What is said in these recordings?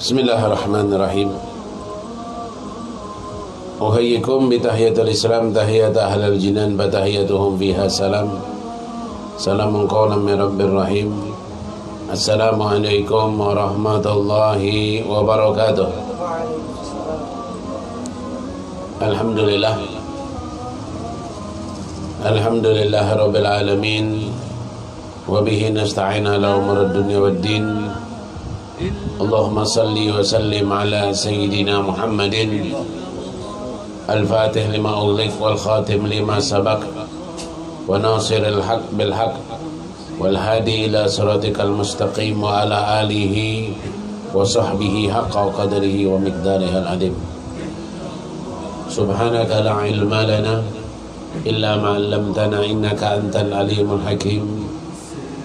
Bismillahirrahmanirrahim. Uhayyikum bitahiyatul Islam, tahiyat ahlal jinan, batahiyatuhum fiha salam. Salamun qawlan min rabbir rahim. Assalamualaikum warahmatullahi wabarakatuh. Alhamdulillah. Alhamdulillah rabbil alamin. Wa bihi nasta'in ala umur dunya waddin. Allahumma salli wa sallim ala sayyidina Muhammadin al-fatih lima ughliq wal khatim lima sabaq wa nasiril haq bil haq wal hadi ila siratikal mustaqim wa ala alihi wa sahbihi haqqa qadrihi wa miqdarihi al-adim. Subhanaka la ilma lana illa ma 'allamtana innaka antal alimul hakim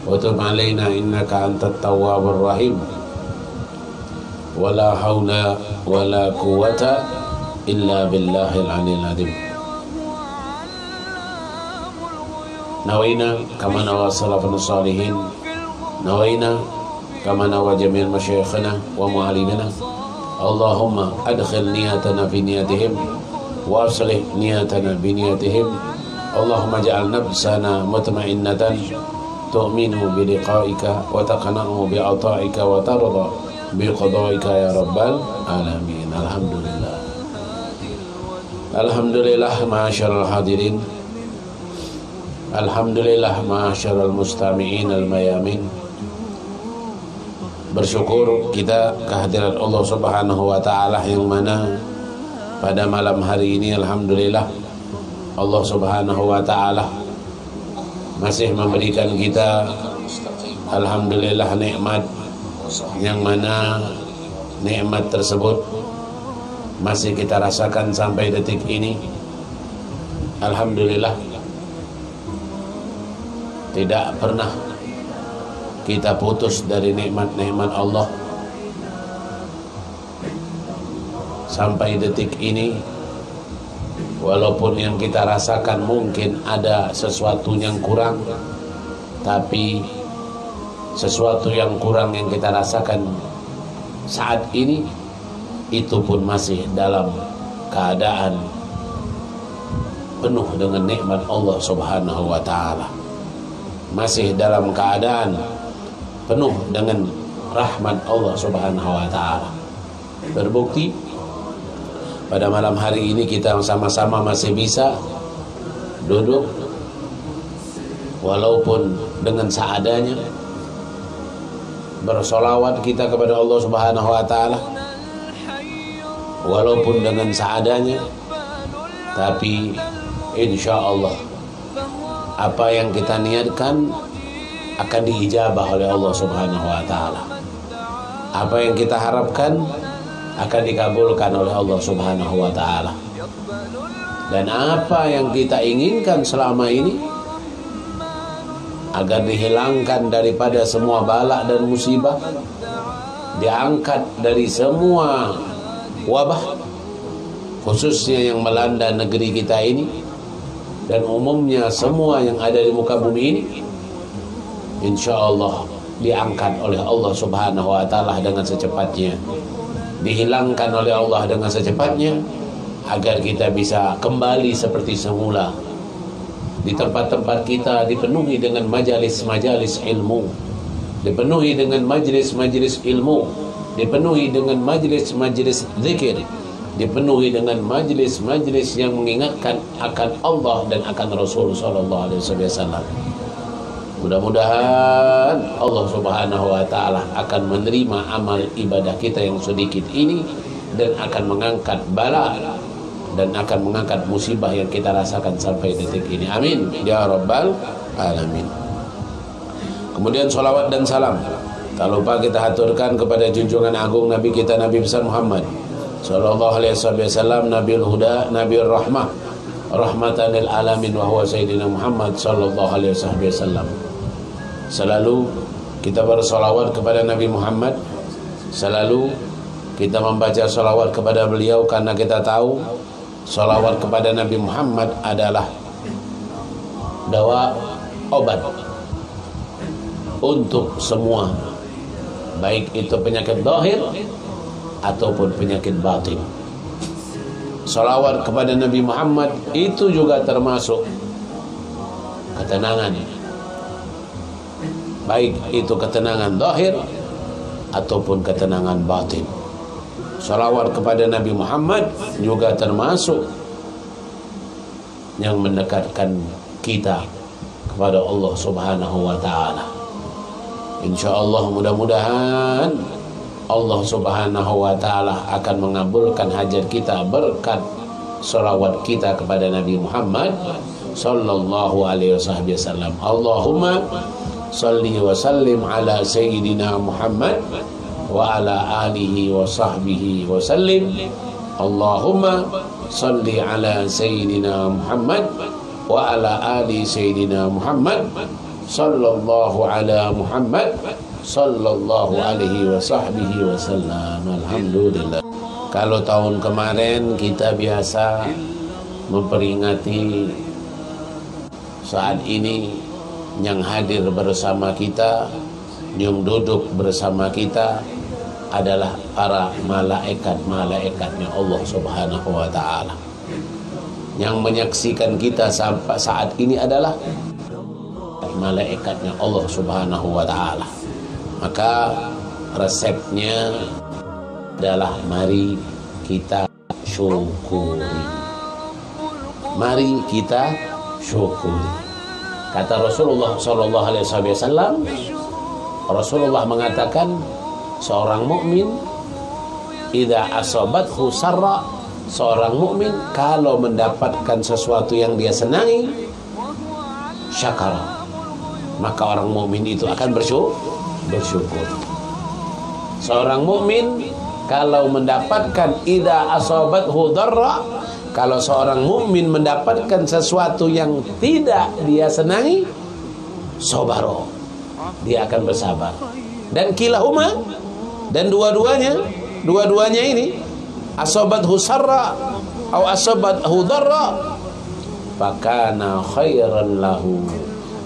wa tub alaina innaka antat tawwabur rahim. Wala haula wala quwata illa billahil aliyil azim. Nawaina kama nawa salafun salihin, nawaina kama nawa jamil masyayikhina wa muallimina. Allahumma adkhil niyatana fi niyatihim wa aslih niyatana bi niyatihim. Allahumma ja'al nafsana mutma'innatan tu'minu bi liqa'ika wa taqna'u bi ata'ika wa tarda biqadaika ya rabbal alamin. Alhamdulillah. Alhamdulillah ma'asyiral hadirin. Alhamdulillah ma'asyiral mustami'in al-mayamin. Bersyukur kita kehadiran Allah Subhanahu wa taala yang mana pada malam hari ini alhamdulillah Allah Subhanahu wa taala masih memberikan kita alhamdulillah nikmat yang mana nikmat tersebut masih kita rasakan sampai detik ini. Alhamdulillah tidak pernah kita putus dari nikmat-nikmat Allah sampai detik ini. Walaupun yang kita rasakan mungkin ada sesuatu yang kurang, tapi sesuatu yang kurang yang kita rasakan saat ini itu pun masih dalam keadaan penuh dengan nikmat Allah Subhanahu wa taala. Masih dalam keadaan penuh dengan rahmat Allah Subhanahu wa taala. Berbukti pada malam hari ini kita sama-sama masih bisa duduk walaupun dengan seadanya, bersolawat kita kepada Allah Subhanahu wa taala walaupun dengan seadanya, tapi insya Allah apa yang kita niatkan akan diijabah oleh Allah Subhanahu wa taala. Apa yang kita harapkan akan dikabulkan oleh Allah Subhanahu wa taala. Dan apa yang kita inginkan selama ini agar dihilangkan daripada semua bala dan musibah, diangkat dari semua wabah khususnya yang melanda negeri kita ini dan umumnya semua yang ada di muka bumi ini, insyaallah diangkat oleh Allah Subhanahu wa taala dengan secepatnya, dihilangkan oleh Allah dengan secepatnya, agar kita bisa kembali seperti semula. Di tempat-tempat kita dipenuhi dengan majalis-majalis ilmu, dipenuhi dengan majlis-majlis ilmu, dipenuhi dengan majlis-majlis zikir, dipenuhi dengan majlis-majlis yang mengingatkan akan Allah dan akan Rasul sallallahu alaihi wasallam. Mudah-mudahan Allah Subhanahu wa taala akan menerima amal ibadah kita yang sedikit ini dan akan mengangkat bala dan akan mengangkat musibah yang kita rasakan sampai detik ini. Amin ya rabbal alamin. Kemudian salawat dan salam tak lupa kita haturkan kepada junjungan agung Nabi kita, Nabi besar Muhammad sallallahu alaihi wasallam, Nabiul Huda, Nabiul Rahmah, rahmatan lil alamin, wa huwa sayyidina Muhammad sallallahu alaihi wasallam. Selalu kita bersalawat kepada Nabi Muhammad, selalu kita membaca salawat kepada beliau karena kita tahu salawat kepada Nabi Muhammad adalah dawa, obat untuk semua, baik itu penyakit zahir ataupun penyakit batin. Salawat kepada Nabi Muhammad itu juga termasuk ketenangan, baik itu ketenangan zahir ataupun ketenangan batin. Salawat kepada Nabi Muhammad juga termasuk yang mendekatkan kita kepada Allah Subhanahu wa ta'ala. InsyaAllah mudah-mudahan Allah Subhanahu wa ta'ala akan mengabulkan hajat kita berkat salawat kita kepada Nabi Muhammad sallallahu alaihi wasallam. Allahumma salli wa sallim ala sayyidina Muhammad wa ala alihi wa sahbihi wa sallim. Allahumma salli ala sayyidina Muhammad wa ala ali sayyidina Muhammad sallallahu ala Muhammad sallallahu alaihi wa sahbihi wa sallam. Alhamdulillah. Kalau tahun kemarin kita biasa memperingati, saat ini yang hadir bersama kita, yang duduk bersama kita adalah para malaikat-malaikatnya Allah Subhanahu wa ta'ala. Yang menyaksikan kita sampai saat ini adalah malaikatnya Allah Subhanahu wa ta'ala. Maka resepnya adalah mari kita syukuri. Mari kita syukuri. Kata Rasulullah sallallahu alaihi wasallam, Rasulullah mengatakan seorang mukmin idza asabathu sarra, seorang mukmin kalau mendapatkan sesuatu yang dia senangi, syakara, maka orang mukmin itu akan bersyukur. Seorang mukmin kalau mendapatkan idza asabathu dharra, kalau seorang mukmin mendapatkan sesuatu yang tidak dia senangi, sabaro, dia akan bersabar. Dan kilahuma, dan dua-duanya ini, asabathu sarra atau asabathu dharra, fakana khairan lahu.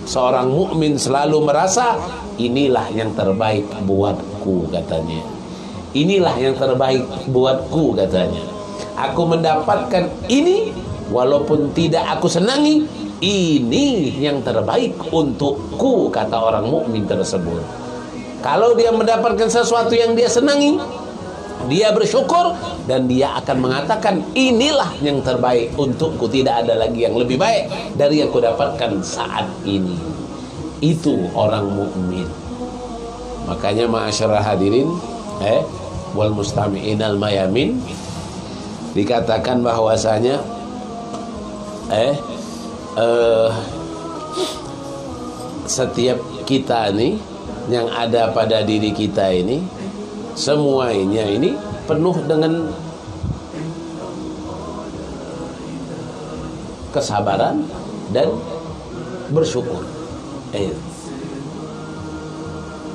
Seorang mukmin selalu merasa inilah yang terbaik buatku, katanya. Inilah yang terbaik buatku, katanya. Aku mendapatkan ini walaupun tidak aku senangi, ini yang terbaik untukku, kata orang mukmin tersebut. Kalau dia mendapatkan sesuatu yang dia senangi, dia bersyukur dan dia akan mengatakan inilah yang terbaik untukku, tidak ada lagi yang lebih baik dari yang aku dapatkan saat ini. Itu orang mukmin. Makanya ma'asyiral hadirin wal mustami'in al mayamin, dikatakan bahwasanya setiap kita nih yang ada pada diri kita ini, semuanya ini penuh dengan kesabaran dan bersyukur.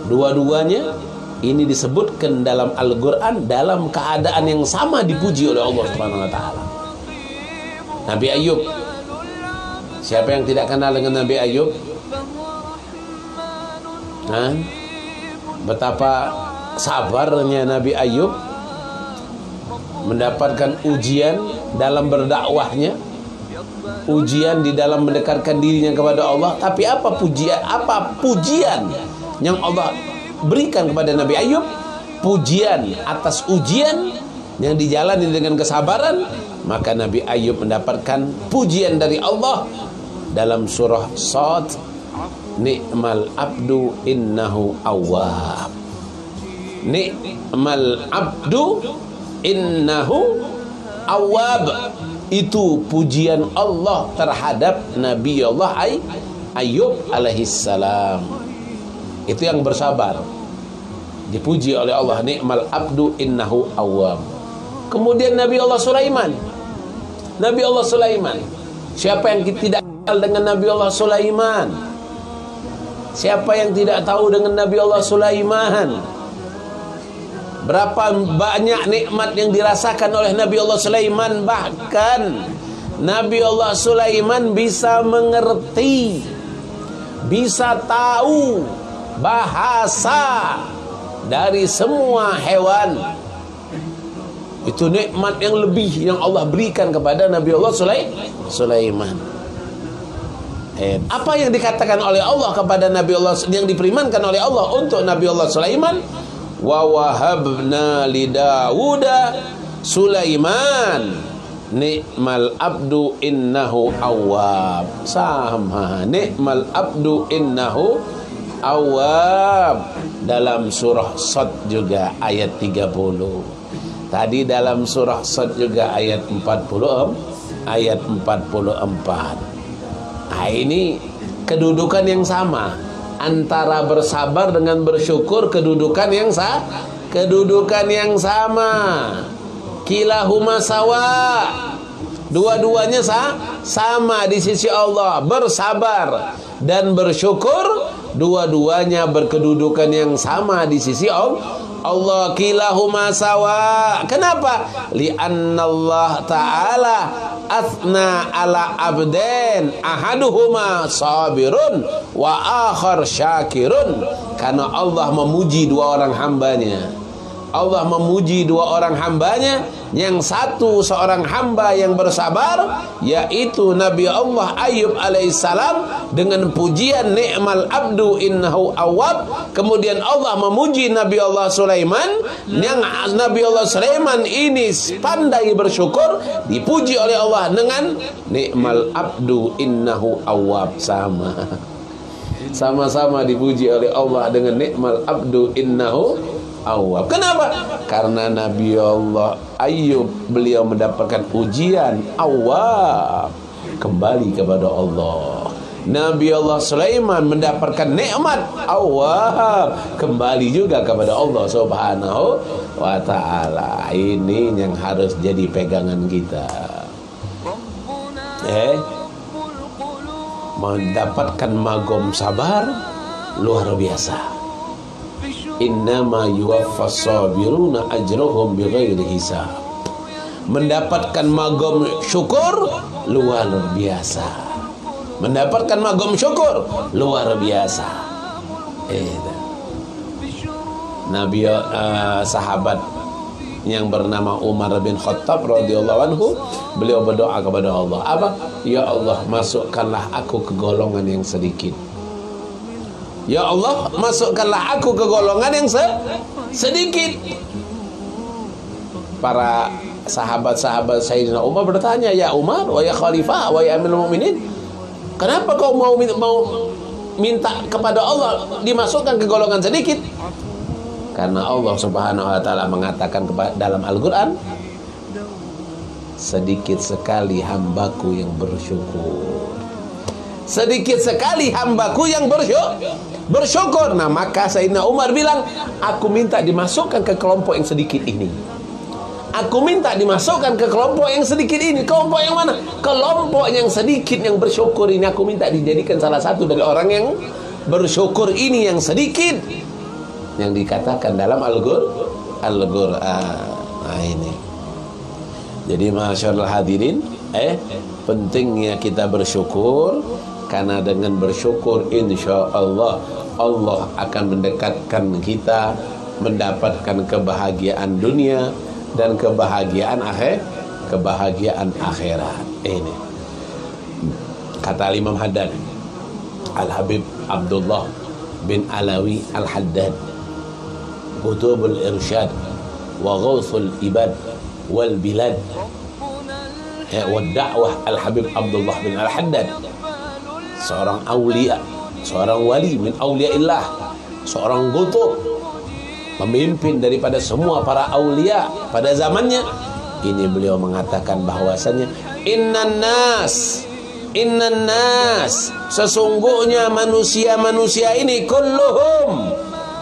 Dua-duanya ini disebutkan dalam Al-Quran dalam keadaan yang sama dipuji oleh Allah Subhanahu wa ta'ala. Nabi Ayub, siapa yang tidak kenal dengan Nabi Ayub? Betapa sabarnya Nabi Ayub mendapatkan ujian dalam berdakwahnya, ujian di dalam mendekatkan dirinya kepada Allah. Tapi apa pujian yang Allah berikan kepada Nabi Ayub? Pujian atas ujian yang dijalani dengan kesabaran. Maka Nabi Ayub mendapatkan pujian dari Allah dalam surah Shad, ni'mal abdu innahu awwab. Ni'mal abdu innahu awwab. Itu pujian Allah terhadap Nabi Allah Ayub alaihissalam. Itu yang bersabar, dipuji oleh Allah. Ni'mal abdu innahu awwab. Kemudian Nabi Allah Sulaiman. Nabi Allah Sulaiman, siapa yang tidak kenal dengan Nabi Allah Sulaiman? Siapa yang tidak tahu dengan Nabi Allah Sulaiman? Berapa banyak nikmat yang dirasakan oleh Nabi Allah Sulaiman. Bahkan Nabi Allah Sulaiman bisa mengerti, bisa tahu bahasa dari semua hewan. Itu nikmat yang lebih yang Allah berikan kepada Nabi Allah Sulaiman. Apa yang dikatakan oleh Allah kepada Nabi Allah, yang difirmankan oleh Allah untuk Nabi Allah Sulaiman? Wa wahabna li Dawuda Sulaiman ni'mal abdu innahu awwab. Sama, ni'mal abdu innahu awwab. Dalam surah Sad juga ayat 30. Tadi dalam surah Sad juga ayat 40, ayat 44. Nah, ini kedudukan yang sama antara bersabar dengan bersyukur, kedudukan yang sama. Kilahuma sawa. Dua-duanya sama di sisi Allah. Bersabar dan bersyukur, dua-duanya berkedudukan yang sama di sisi Allah. Kilahuma sawa. Kenapa? Li'anna Allah Ta'ala athna ala abden ahaduhuma sabirun wa akhar syakirun. Karena Allah memuji dua orang hambanya. Allah memuji dua orang hambanya, yang satu seorang hamba yang bersabar, yaitu Nabi Allah Ayub alaihissalam, dengan pujian ni'mal abdu innahu awwab. Kemudian Allah memuji Nabi Allah Sulaiman, yang Nabi Allah Sulaiman ini pandai bersyukur, dipuji oleh Allah dengan ni'mal abdu innahu awwab. Sama-sama dipuji oleh Allah dengan ni'mal abdu innahu awwab. Kenapa? Karena Nabi Allah Ayub, beliau mendapatkan ujian awwab, kembali kepada Allah. Nabi Allah Sulaiman mendapatkan nikmat awwab, kembali juga kepada Allah Subhanahu wa ta'ala. Ini yang harus jadi pegangan kita. Mendapatkan magom sabar luar biasa. Innama yuwaffas sabiruna ajrahum bighairi hisab. Mendapatkan magom syukur luar biasa. Mendapatkan magom syukur luar biasa. Nabi sahabat yang bernama Umar bin Khattab radhiyallahu anhu, beliau berdoa kepada Allah. Apa? Ya Allah, masukkanlah aku ke golongan yang sedikit. Ya Allah, masukkanlah aku ke golongan yang sedikit. Para sahabat-sahabat Sayyidina Umar bertanya, ya Umar, wa ya Khalifah, wa ya Amirul Mukminin, kenapa kau mau minta kepada Allah dimasukkan ke golongan sedikit? Karena Allah Subhanahu wa ta'ala mengatakan dalam Al-Quran, sedikit sekali hambaku yang bersyukur. Sedikit sekali hambaku yang bersyukur. Nah, maka Sayyidina Umar bilang, aku minta dimasukkan ke kelompok yang sedikit ini. Aku minta dimasukkan ke kelompok yang sedikit ini. Kelompok yang mana? Kelompok yang sedikit yang bersyukur ini. Aku minta dijadikan salah satu dari orang yang bersyukur ini, yang sedikit, yang dikatakan dalam Al-Qur'an. Nah, ini. Jadi masyaallah hadirin, pentingnya kita bersyukur. Karena dengan bersyukur, insya Allah, Allah akan mendekatkan kita mendapatkan kebahagiaan dunia dan kebahagiaan akhirat. Ini kata Imam Haddad, Al-Habib Abdullah bin Alawi Al-Haddad, Kutubul Irsyad wa Ghawthul Ibad wal Bilad wa Da'wah. Al-Habib Abdullah bin Al-Haddad seorang aulia, seorang wali min auliaillah, seorang qutub, pemimpin daripada semua para aulia pada zamannya. Ini beliau mengatakan bahwasannya innan nas, sesungguhnya manusia ini kulluhum,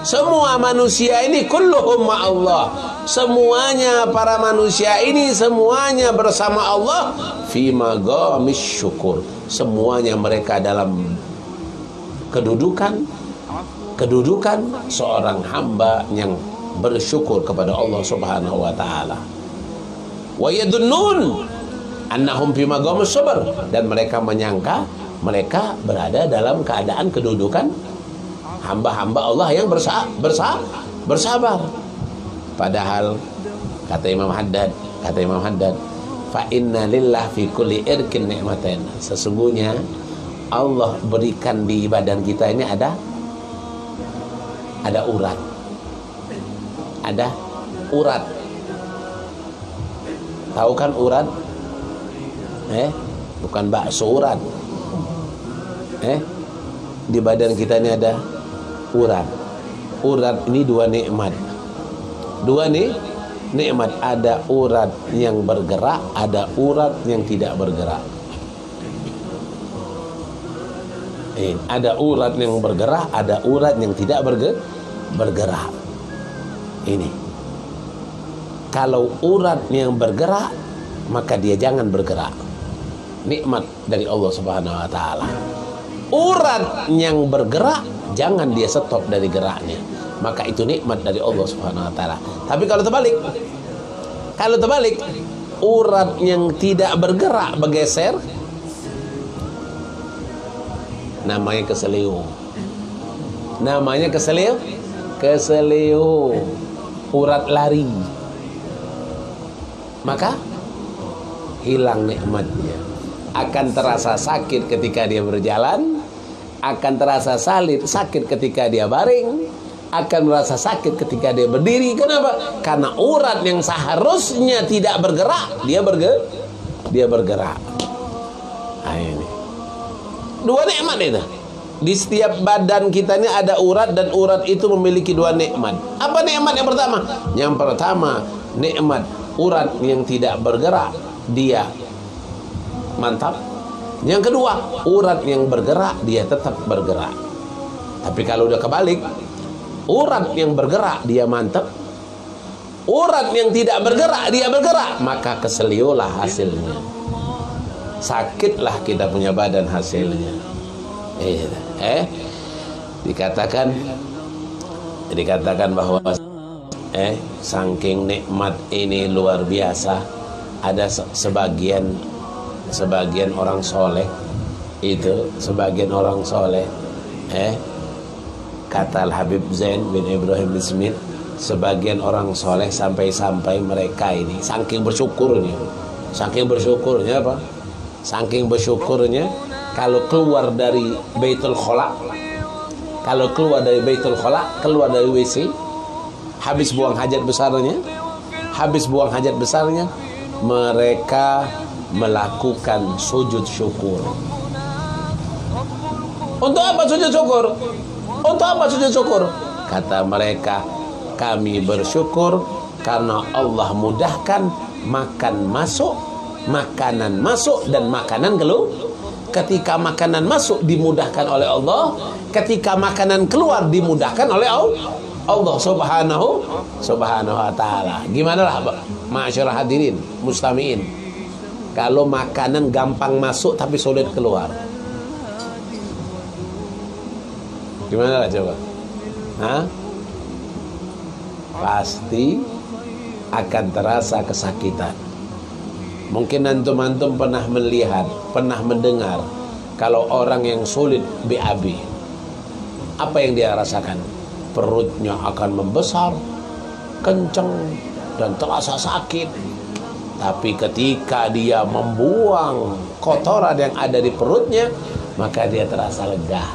semua manusia ini kulluhum ma'allah, semuanya para manusia ini semuanya bersama Allah fi maqamis syukur. Semuanya mereka dalam kedudukan seorang hamba yang bersyukur kepada Allah Subhanahu wa ta'ala. Wa yadunnun annahum fi maqamis sabr, dan mereka menyangka mereka berada dalam keadaan kedudukan hamba-hamba Allah yang bersabar. Padahal Kata Imam Haddad, fa inna lillah fi kulli irkin ni'matain. Sesungguhnya Allah berikan di badan kita ini ada urat. Ada urat. Tahu kan urat? Bukan bakso urat. Di badan kita ini ada urat. Urat ini dua nikmat. Nikmat, ada urat yang bergerak, ada urat yang tidak bergerak. Ada urat yang bergerak, ada urat yang tidak bergerak. Ini. Kalau urat yang bergerak, maka dia jangan bergerak. Nikmat dari Allah Subhanahu wa taala. Urat yang bergerak, jangan dia stop dari geraknya, maka itu nikmat dari Allah Subhanahu wa taala. Tapi kalau terbalik, urat yang tidak bergerak bergeser, namanya keselio. Urat lari. Maka hilang nikmatnya. Akan terasa sakit ketika dia berjalan, akan terasa sakit ketika dia baring, akan merasa sakit ketika dia berdiri. Kenapa? Karena urat yang seharusnya tidak bergerak, dia bergerak. Nah, ini dua nikmat itu. Di setiap badan kita ini ada urat, dan urat itu memiliki dua nikmat. Apa nikmat yang pertama? Yang pertama, nikmat urat yang tidak bergerak, dia mantap. Yang kedua, urat yang bergerak, dia tetap bergerak. Tapi kalau udah kebalik, urat yang bergerak dia mantap, urat yang tidak bergerak dia bergerak, maka keseliolah hasilnya. Sakitlah kita punya badan hasilnya. Dikatakan bahwa saking nikmat ini luar biasa. Ada sebagian orang soleh itu, kata Al-Habib Zain bin Ibrahim bin Smith, sebagian orang soleh sampai mereka ini saking bersyukurnya kalau keluar dari Baitul Khala, keluar dari WC, habis buang hajat besarnya, mereka melakukan sujud syukur. Untuk apa sujud syukur? Kata mereka, kami bersyukur karena Allah mudahkan makanan masuk dan makanan keluar. Ketika makanan masuk dimudahkan oleh Allah, ketika makanan keluar dimudahkan oleh Allah Subhanahu wa taala. Gimana lah, ma'asyiral hadirin mustami'in, kalau makanan gampang masuk tapi sulit keluar, gimana lah coba? Pasti akan terasa kesakitan. Mungkin antum pernah melihat, pernah mendengar kalau orang yang sulit BAB, apa yang dia rasakan? Perutnya akan membesar, kenceng, dan terasa sakit. Tapi ketika dia membuang kotoran yang ada di perutnya, maka dia terasa lega.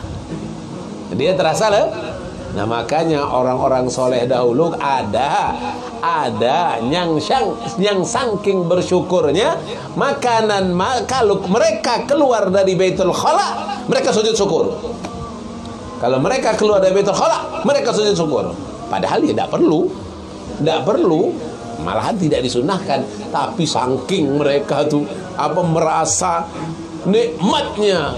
Nah, makanya orang-orang soleh dahulu ada yang saking bersyukurnya makanan, kalau mereka keluar dari Baitul Khala, mereka sujud syukur. Kalau mereka keluar dari Baitul Khala, mereka sujud syukur. Padahal ya tidak perlu, malahan tidak disunahkan. Tapi saking mereka tuh merasa nikmatnya,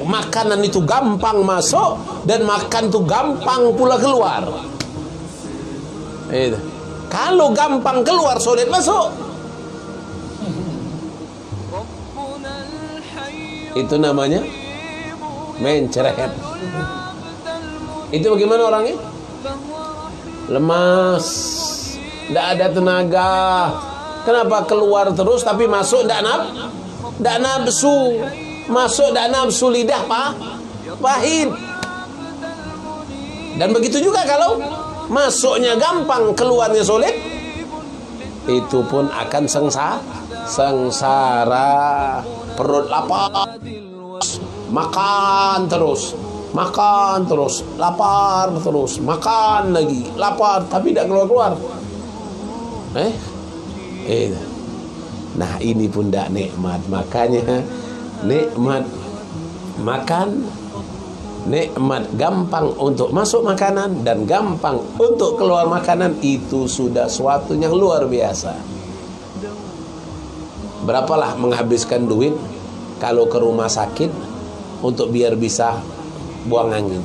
makanan itu gampang masuk dan makan itu gampang pula keluar. Kalau gampang keluar, sulit masuk. Itu namanya menceret. Itu bagaimana orangnya? Lemas, tidak ada tenaga. Kenapa keluar terus tapi masuk tidak nafsu? Masuk tidak nafsu, lidah pahit. Dan begitu juga kalau masuknya gampang, keluarnya sulit, itu pun akan sengsara. Perut lapar, makan terus, lapar terus, makan lagi, lapar tapi tidak keluar-keluar. Nah ini pun tidak nikmat. Makanya nikmat makan, nikmat gampang untuk masuk makanan dan gampang untuk keluar makanan, itu sudah suatu yang luar biasa. Berapalah menghabiskan duit kalau ke rumah sakit untuk biar bisa buang angin?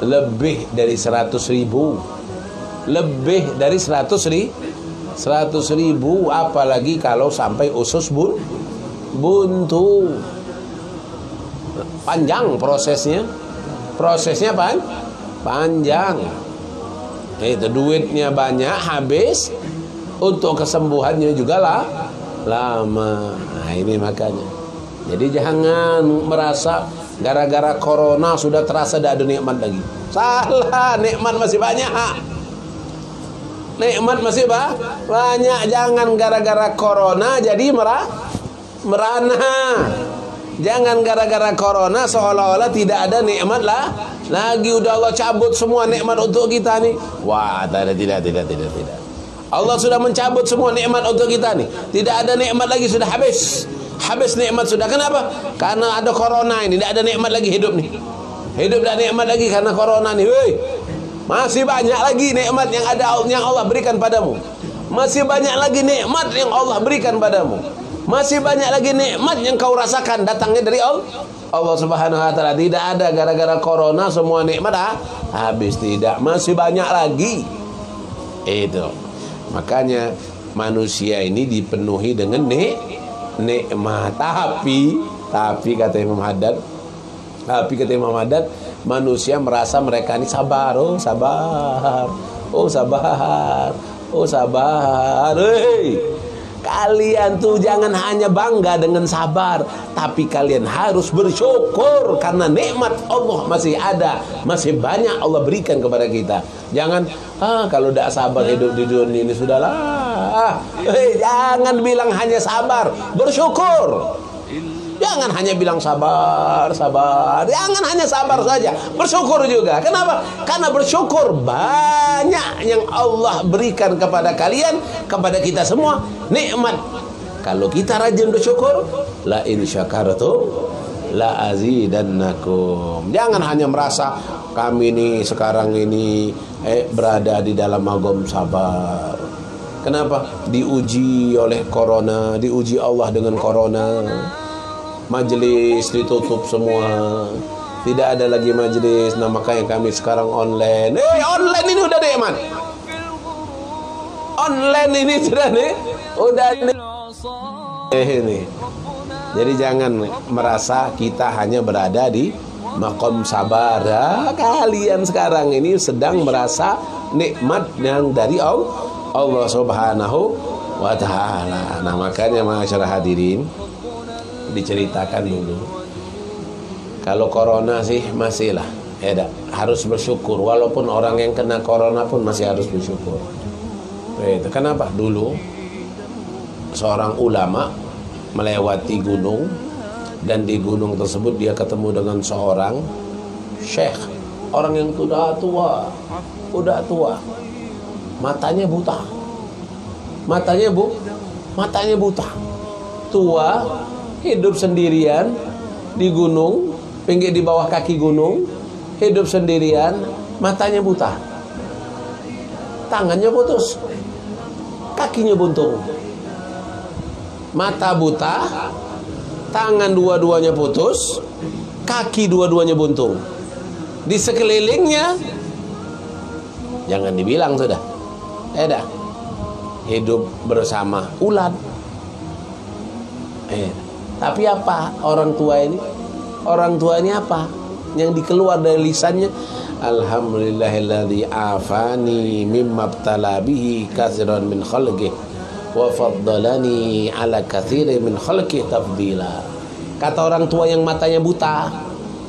Lebih dari 100.000. Lebih dari 100.000, apalagi kalau sampai usus buntu. Panjang prosesnya. Panjang. Itu duitnya banyak, habis, untuk kesembuhannya juga lama. Nah ini makanya. Jadi jangan merasa gara-gara corona sudah terasa tidak ada nikmat lagi. Salah, nikmat masih banyak. Nikmat masih banyak. Jangan gara-gara corona jadi merana. Jangan gara-gara corona seolah-olah tidak ada nikmat lagi. Udah Allah cabut semua nikmat untuk kita nih. Wah, tidak. Allah sudah mencabut semua nikmat untuk kita nih. Tidak ada nikmat lagi, sudah habis nikmat sudah. Kenapa? Karena ada corona ini. Tidak ada nikmat lagi hidup nih. Hidup tidak nikmat lagi karena corona nih. Masih banyak lagi nikmat yang Allah berikan padamu. Masih banyak lagi nikmat yang Allah berikan padamu. Masih banyak lagi nikmat yang kau rasakan datangnya dari Allah Subhanahu wa taala. Tidak ada gara-gara corona semua nikmat habis, tidak. Masih banyak lagi. Itu. Makanya manusia ini dipenuhi dengan nikmat. Tapi kata Imam Haddad, manusia merasa mereka ini sabar. Kalian tuh jangan hanya bangga dengan sabar, tapi kalian harus bersyukur karena nikmat Allah masih ada, masih banyak Allah berikan kepada kita. Jangan kalau tidak sabar hidup di dunia ini sudahlah. Jangan bilang hanya sabar, bersyukur. Jangan hanya bilang sabar. Jangan hanya sabar saja, bersyukur juga. Kenapa? Karena bersyukur banyak yang Allah berikan kepada kalian, kepada kita semua, nikmat. Kalau kita rajin bersyukur, la in syakartum la azidannakum. Jangan hanya merasa kami ini sekarang ini berada di dalam magom sabar. Kenapa? Diuji oleh corona, diuji Allah dengan corona. Majelis ditutup semua, tidak ada lagi majelis. Nah makanya kami sekarang online. Online ini udah nikmat. Online ini sudah ini. Jadi jangan merasa kita hanya berada di makom sabar. Kalian sekarang ini sedang merasa nikmat yang dari Allah Subhanahu wa taala. Nah makanya masyarakat hadirin, diceritakan dulu. Kalau corona sih masih lah, harus bersyukur. Walaupun orang yang kena corona pun masih harus bersyukur. Itu kenapa? Dulu seorang ulama melewati gunung, dan di gunung tersebut dia ketemu dengan seorang syekh, orang yang sudah tua, matanya buta, tua, hidup sendirian di gunung, pinggir di bawah kaki gunung, hidup sendirian, matanya buta, tangannya putus, kakinya buntung, mata buta, tangan dua-duanya putus, kaki dua-duanya buntung. Di sekelilingnya jangan dibilang sudah, hidup bersama ulat. Tapi apa orang tua ini? Orang tua ini apa? Yang dikeluar dari lisannya, alhamdulillahilladzi afani mimma btala bihi katsiran min khalqihi wa faddalani ala katsirin min khalqihi tafdila. Kata orang tua yang matanya buta,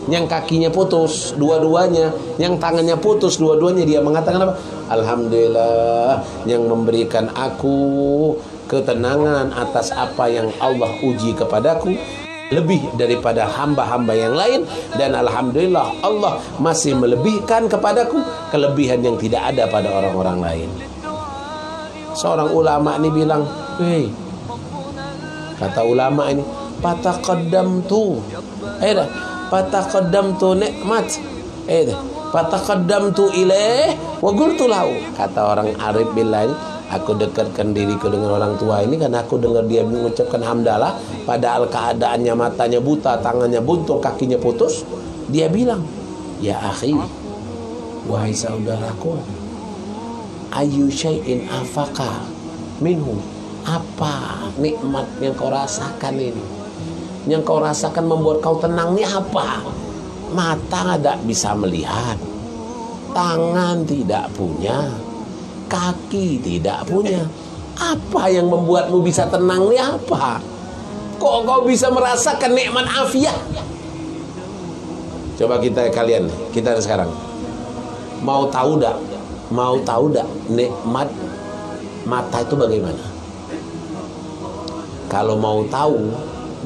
yang kakinya putus dua-duanya, yang tangannya putus dua-duanya, dia mengatakan apa? Alhamdulillah yang memberikan aku ketenangan atas apa yang Allah uji kepadaku lebih daripada hamba-hamba yang lain, dan alhamdulillah Allah masih melebihkan kepadaku kelebihan yang tidak ada pada orang-orang lain. Seorang ulama ini bilang, "Hei," kata ulama ini, "Pataqaddamtu." "Pataqaddamtu nikmat." "Pataqaddamtu ilaih wa qultu lahu." Kata orang arif billah ini, aku dekatkan diriku dengan orang tua ini karena aku dengar dia mengucapkan hamdalah padahal keadaannya matanya buta, tangannya buntung, kakinya putus. Dia bilang, "Ya akhi, wahai saudaraku, ayu syai'in afaka minhu." Apa nikmat yang kau rasakan ini? Yang kau rasakan membuat kau tenang ini apa? Mata tidak bisa melihat, tangan tidak punya, kaki tidak punya. Apa yang membuatmu bisa tenang ini apa? Kok kau bisa merasakan nikmat afiah? Coba kita sekarang mau tahu dak nikmat mata itu bagaimana? Kalau mau tahu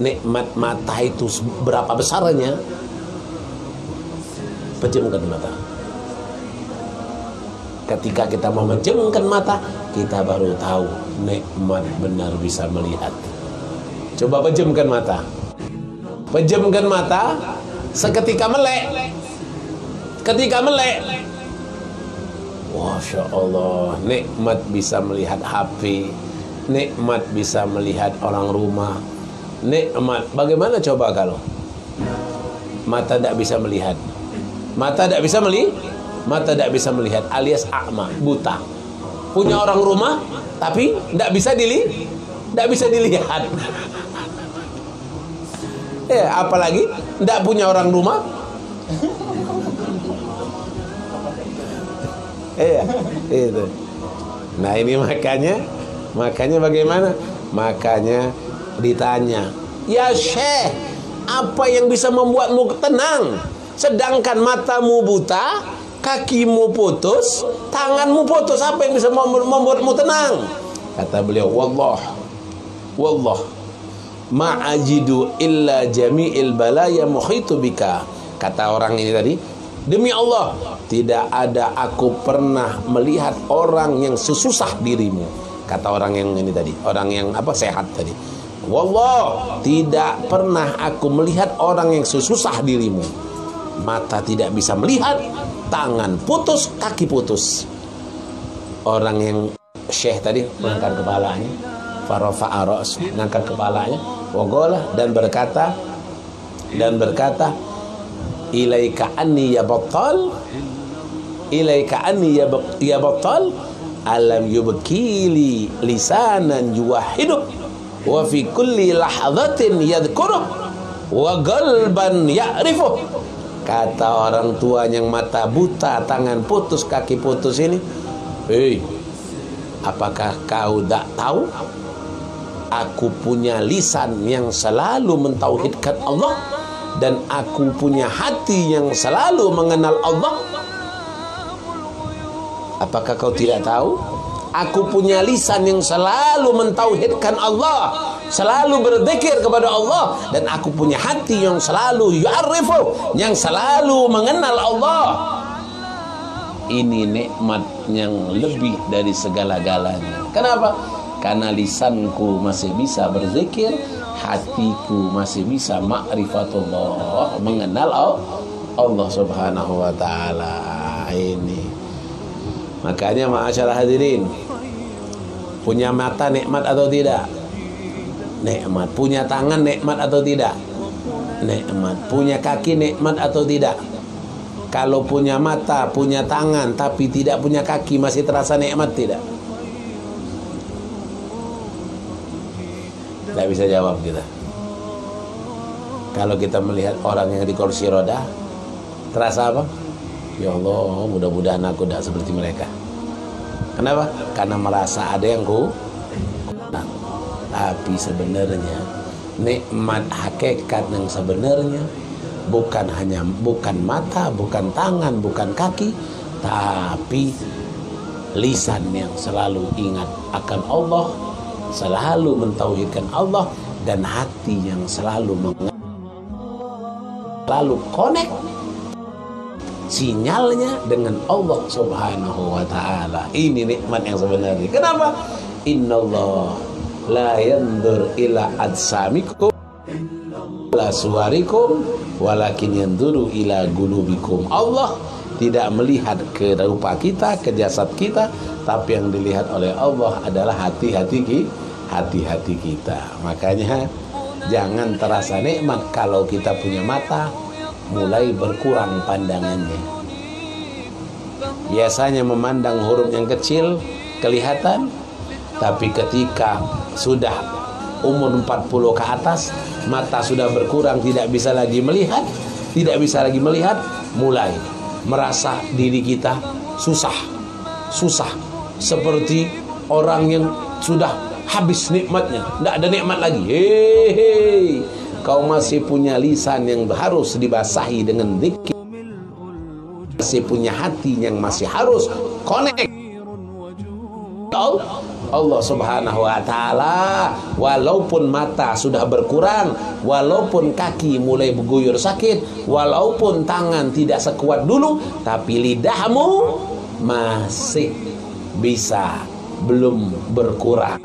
nikmat mata itu berapa besarnya, pejamkan mata. Ketika kita memejamkan mata, kita baru tahu nikmat benar bisa melihat. Coba pejamkan mata. Pejamkan mata, seketika melek. Ketika melek, Masya Allah, nikmat bisa melihat HP, nikmat bisa melihat orang rumah, nikmat. Bagaimana coba kalau mata tidak bisa melihat? Mata tidak bisa melihat alias a'ma, buta. Punya orang rumah tapi tidak bisa dilihat. Apalagi tidak punya orang rumah. Itu. Nah ini makanya bagaimana? Makanya ditanya, "Ya Syekh, apa yang bisa membuatmu tenang? Sedangkan matamu buta, kakimu putus, tanganmu putus, apa yang bisa membuatmu tenang?" Kata beliau, Wallah ma'ajidu illa jami'il balaya muhitu bika. Kata orang ini tadi, demi Allah, tidak ada aku pernah melihat orang yang sesusah dirimu. Kata orang yang ini tadi, orang yang sehat tadi. Wallah, tidak pernah aku melihat orang yang sesusah dirimu. Mata tidak bisa melihat, tangan putus, kaki putus. Orang yang syekh tadi mengangkat kepalanya, farafa'a ra'su, mengangkat kepalanya, wagola, dan berkata, ilaika anni ya battal, alam yubkili lisanan yuwahiduk wa fi kulli lahadhatin yadhkuruk wa qalban ya'rifuh. Kata orang tua yang mata buta, tangan putus, kaki putus ini, "Hei, apakah kau tak tahu aku punya lisan yang selalu mentauhidkan Allah, dan aku punya hati yang selalu mengenal Allah? Apakah kau tidak tahu? Aku punya lisan yang selalu mentauhidkan Allah, selalu berzikir kepada Allah, dan aku punya hati yang selalu ya'rifu, yang selalu mengenal Allah." Ini nikmat yang lebih dari segala-galanya. Kenapa? Karena lisanku masih bisa berzikir, hatiku masih bisa ma'rifatullah, mengenal Allah subhanahu wa ta'ala. Ini makanya ma'asyarah hadirin, punya mata nikmat atau tidak? Nikmat. Punya tangan nikmat atau tidak? Nikmat. Punya kaki nikmat atau tidak? Kalau punya mata, punya tangan, tapi tidak punya kaki, masih terasa nikmat tidak? Tidak bisa jawab kita. Kalau kita melihat orang yang di kursi roda, terasa apa? Ya Allah, mudah-mudahan aku tidak seperti mereka. Kenapa? Karena merasa ada yang tapi sebenarnya nikmat hakikat yang sebenarnya bukan mata, bukan tangan, bukan kaki, tapi lisan yang selalu ingat akan Allah, selalu mentauhidkan Allah, dan hati yang selalu connect sinyalnya dengan Allah Subhanahu wa ta'ala. Ini nikmat yang sebenarnya. Kenapa? Innallah la yandur ila adsamikum la suwarikum walakin yanduru ila gulubikum. Allah tidak melihat ke rupa kita, ke jasad kita, tapi yang dilihat oleh Allah adalah hati-hati kita. Makanya jangan terasa nikmat kalau kita punya mata mulai berkurang pandangannya. Biasanya memandang huruf yang kecil kelihatan, tapi ketika sudah umur 40 ke atas, mata sudah berkurang, tidak bisa lagi melihat, mulai merasa diri kita susah, seperti orang yang sudah habis nikmatnya, tidak ada nikmat lagi. Hei, kau masih punya lisan yang harus dibasahi dengan zikir, masih punya hati yang masih harus connect Allah Subhanahu wa ta'ala. Walaupun mata sudah berkurang, walaupun kaki mulai berguyur sakit, walaupun tangan tidak sekuat dulu, tapi lidahmu masih bisa belum berkurang.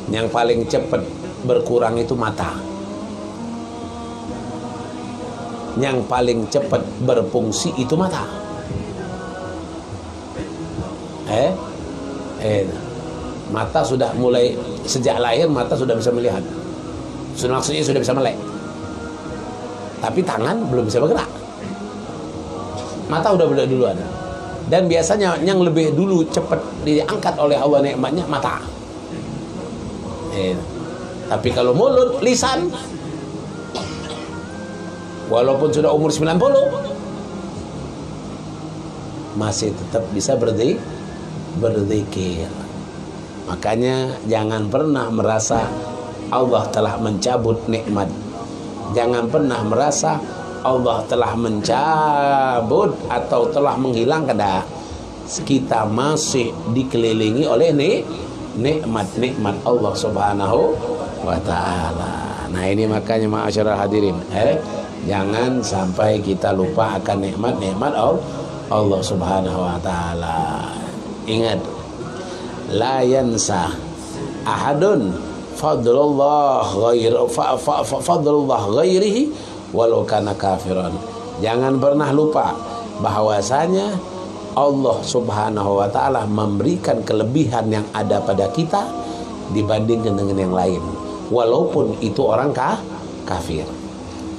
Yang paling cepat berkurang itu mata. Yang paling cepat berfungsi itu mata. Mata sudah mulai sejak lahir, mata sudah bisa melihat. Maksudnya sudah bisa melek. Tapi tangan belum bisa bergerak. Mata udah duluan. Dan biasanya yang lebih dulu cepat diangkat oleh Allah nikmatnya mata. Tapi kalau mulut, lisan, walaupun sudah umur 90 masih tetap bisa berzikir. Makanya jangan pernah merasa Allah telah mencabut nikmat. Jangan pernah merasa Allah telah mencabut atau telah menghilangkan. Kita masih dikelilingi oleh nikmat Allah Subhanahu wa ta'ala. Nah, ini makanya ma'asyiral hadirin, jangan sampai kita lupa akan nikmat-nikmat Allah Subhanahu wa ta'ala. Ingat, la yansa ahadun fadlullah ghairihi walau kana kafiran. Jangan pernah lupa bahwasanya Allah Subhanahu wa ta'ala memberikan kelebihan yang ada pada kita dibandingkan dengan yang lain, walaupun itu orang kafir.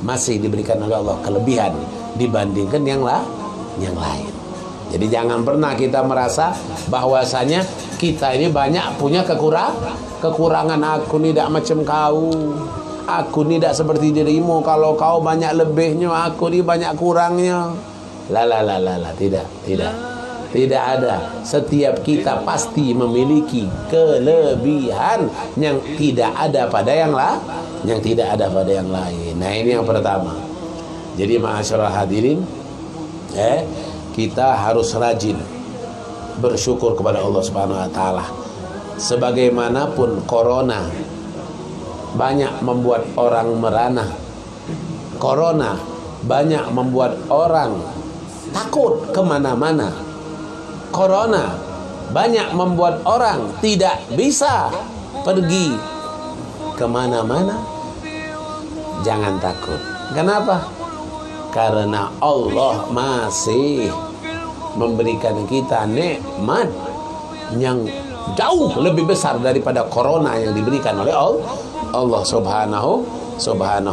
Masih diberikan oleh Allah kelebihan dibandingkan yang lain. Jadi jangan pernah kita merasa bahwasanya kita ini banyak punya kekurangan. Aku tidak macam kau, aku tidak seperti dirimu. Kalau kau banyak lebihnya, aku ini banyak kurangnya. Tidak ada. Setiap kita pasti memiliki kelebihan yang tidak ada pada yang lain. Nah, ini yang pertama. Jadi ma'asyiral hadirin, kita harus rajin bersyukur kepada Allah Subhanahu wa ta'ala. Sebagaimanapun corona banyak membuat orang merana, corona banyak membuat orang takut kemana-mana, corona banyak membuat orang tidak bisa pergi kemana-mana. Jangan takut. Kenapa? Karena Allah masih memberikan kita nikmat yang jauh lebih besar daripada corona yang diberikan oleh Allah Subhanahu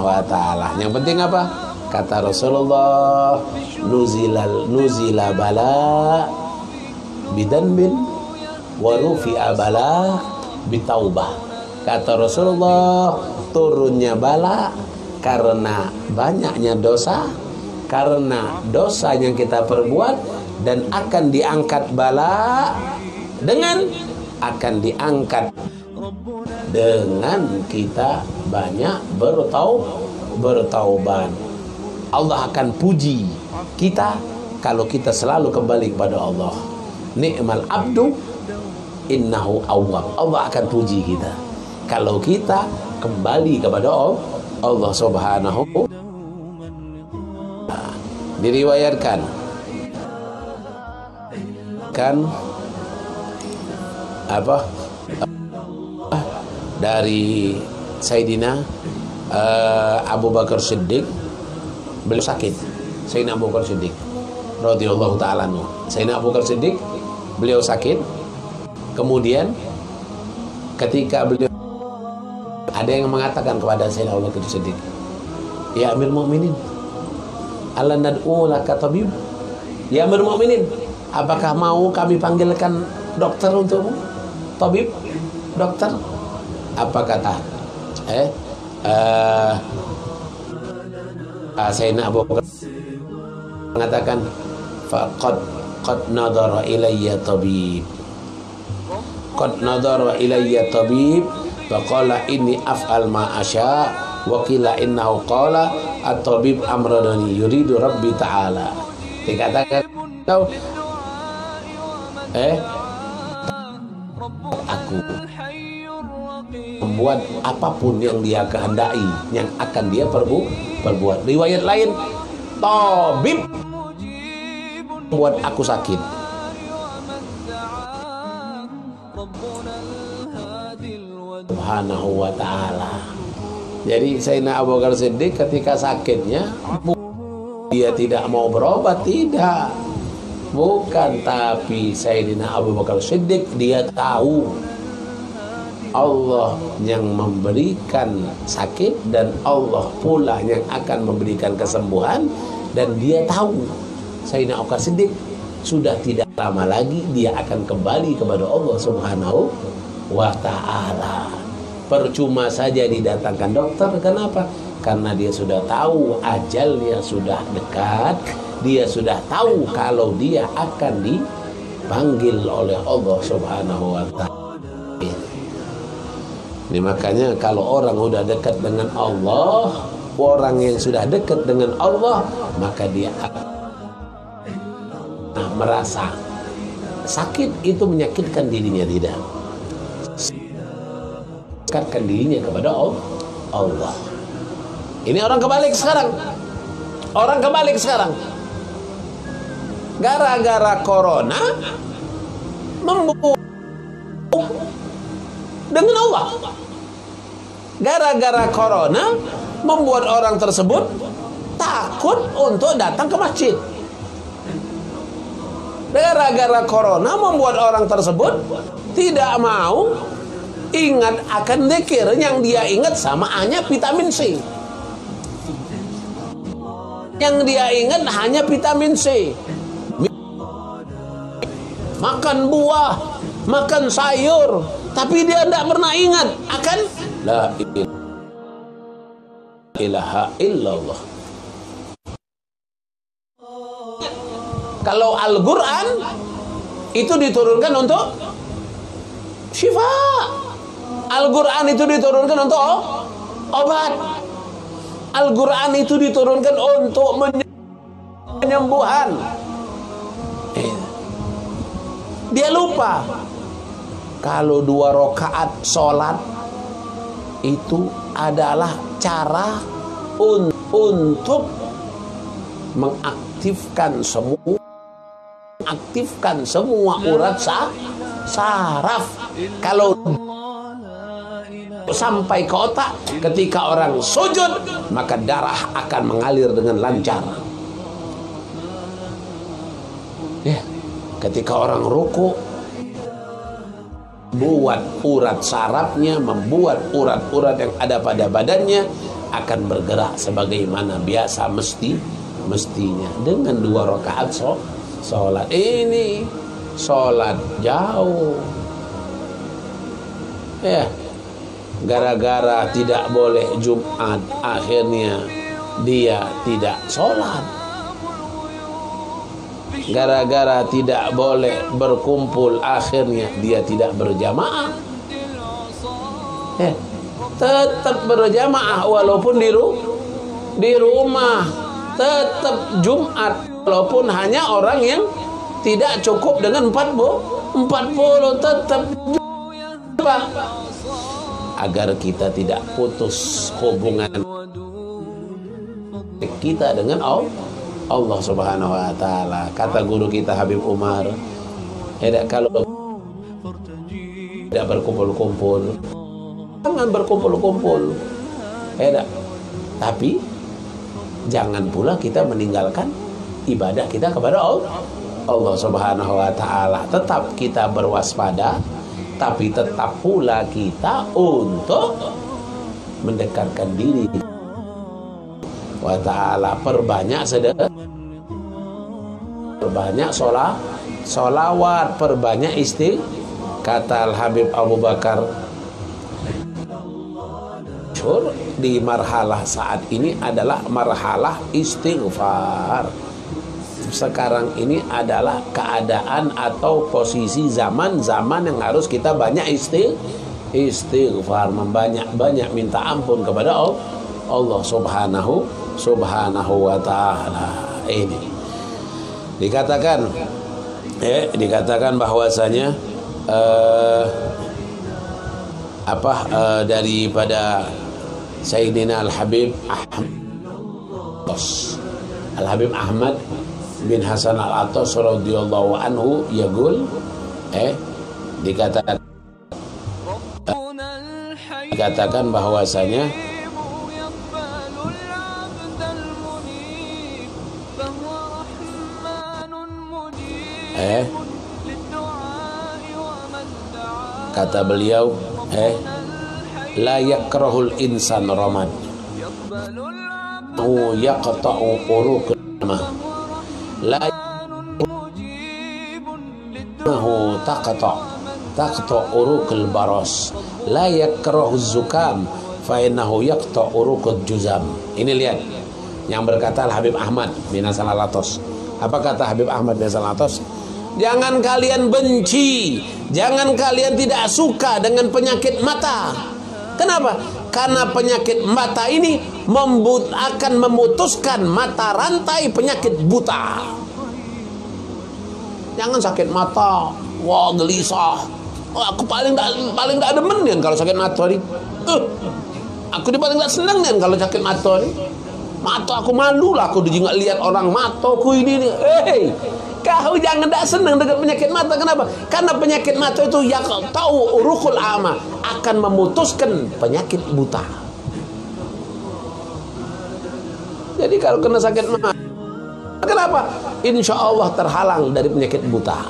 wa ta'ala. Yang penting apa? Kata Rasulullah, nuzila bala bidanbin wa rufi'a bala bitaubah. Kata Rasulullah, turunnya bala karena banyaknya dosa, karena dosa yang kita perbuat, dan akan diangkat bala dengan akan diangkat dengan kita banyak bertaubat. Allah akan puji kita kalau kita selalu kembali kepada Allah. Ni'mal abdu innahu awwab. Allah akan puji kita kalau kita kembali kepada Allah Subhanahu. Diriwayatkan kan apa dari Sayyidina Abu Bakar Siddiq, beliau sakit. Sayyidina Abu Bakar Siddiq radhiyallahu ta'ala anhu. Sayyidina Abu Bakar Siddiq beliau sakit. Kemudian ketika beliau, ada yang mengatakan kepada Sayyidina Abu Bakar Siddiq, "Ya Amir Mu'minin, ala nad'u laka tabib?" Ya Amir Mu'minin, apakah mau kami panggilkan dokter untukmu? Tabib, dokter. Apa kata Sayyidina Abu Bakar mengatakan, qad nadara ilayya tabib, qad nadara ilayya tabib faqala inni af'al ma asya wa qila innahu qala at-tabib amradani yuridu rabbi ta'ala. Dikatakan aku membuat apapun yang dia kehendaki, yang akan dia perbuat. Riwayat lain, tabib membuat aku sakit. Subhanahu wa ta'ala. Jadi Sayyidina Abu Bakar Siddiq ketika sakitnya, dia tidak mau berobat, tidak, bukan, tapi Sayyidina Abu Bakar Siddiq dia tahu Allah yang memberikan sakit dan Allah pula yang akan memberikan kesembuhan. Dan dia tahu Sayyidina Abu Bakar Siddiq sudah tidak lama lagi dia akan kembali kepada Allah Subhanahu wa ta'ala. Percuma saja didatangkan dokter. Kenapa? Karena dia sudah tahu ajalnya sudah dekat. Dia sudah tahu kalau dia akan dipanggil oleh Allah Subhanahu wa ta'ala. Ini makanya kalau orang sudah dekat dengan Allah, orang yang sudah dekat dengan Allah, maka dia akan merasa sakit itu menyakitkan dirinya, tidak. Dekatkan dirinya kepada Allah. Ini orang kebalik sekarang. Orang kebalik sekarang. Gara-gara corona membuat dengan Allah. Gara-gara corona membuat orang tersebut takut untuk datang ke masjid. Gara-gara corona membuat orang tersebut tidak mau ingat akan zikir. Yang dia ingat sama hanya vitamin C. Yang dia ingat hanya vitamin C. Makan buah, makan sayur, tapi dia tidak pernah ingat akan la ilaha illallah. Kalau Al-Quran itu diturunkan untuk syifa. Al-Quran itu diturunkan untuk obat. Al-Quran itu diturunkan untuk penyembuhan. Dia lupa kalau 2 rakaat sholat itu adalah cara untuk mengaktifkan semua urat saraf. Kalau sampai ke otak, ketika orang sujud maka darah akan mengalir dengan lancar. Ketika orang ruku, buat urat sarafnya, membuat urat-urat yang ada pada badannya akan bergerak sebagaimana biasa mestinya. Dengan 2 rakaat sholat. Ini sholat jauh. Gara-gara tidak boleh Jumat, akhirnya dia tidak sholat. Gara-gara tidak boleh berkumpul, akhirnya dia tidak berjamaah. Tetap berjamaah walaupun di rumah, tetap Jumat walaupun hanya orang yang tidak cukup dengan 40 tetap Jumat, agar kita tidak putus hubungan kita dengan Allah Subhanahu wa taala. Kata guru kita Habib Umar, kalau tidak berkumpul-kumpul, jangan berkumpul-kumpul. Tapi jangan pula kita meninggalkan ibadah kita kepada Allah Subhanahu wa taala. Tetap kita berwaspada, tapi tetap pula kita untuk mendekatkan diri wa ta'ala. Perbanyak sedekah, perbanyak solawat, perbanyak kata Al-Habib Abu Bakar, di marhalah saat ini adalah marhalah istighfar. Sekarang ini adalah keadaan atau posisi zaman yang harus kita banyak istighfar, banyak minta ampun kepada Allah Subhanahu wa ta'ala. Ini dikatakan bahwasanya daripada Sayyidina Al-Habib Ahmad bin Hasan Al-Attas radhiyallahu anhu yaqul, dikatakan bahwasanya kata beliau, la yakrahul insan ramad yaqta'u uruq la taqta uruqul baras la yakrahu zukam fa innahu yaqta uruqul juzam. Ini lihat yang berkata Habib Ahmad bin Hasan Al-Attas. Apa kata Habib Ahmad bin Hasan Al-Attas? Jangan kalian benci, jangan kalian tidak suka dengan penyakit mata. Kenapa? Karena penyakit mata ini akan memutuskan mata rantai penyakit buta. Jangan sakit mata, wah gelisah. Aku paling tak demen nih kalau sakit mata nih. Aku paling tak senang nih kalau sakit mata nih. Mata aku malu lah, aku juga lihat orang mataku ini nih. Kau jangan tak senang dengan penyakit mata. Kenapa? Karena penyakit mata itu yang tahu urukul ama, akan memutuskan penyakit buta. Jadi kalau kena sakit mata, kenapa? Insya Allah terhalang dari penyakit buta.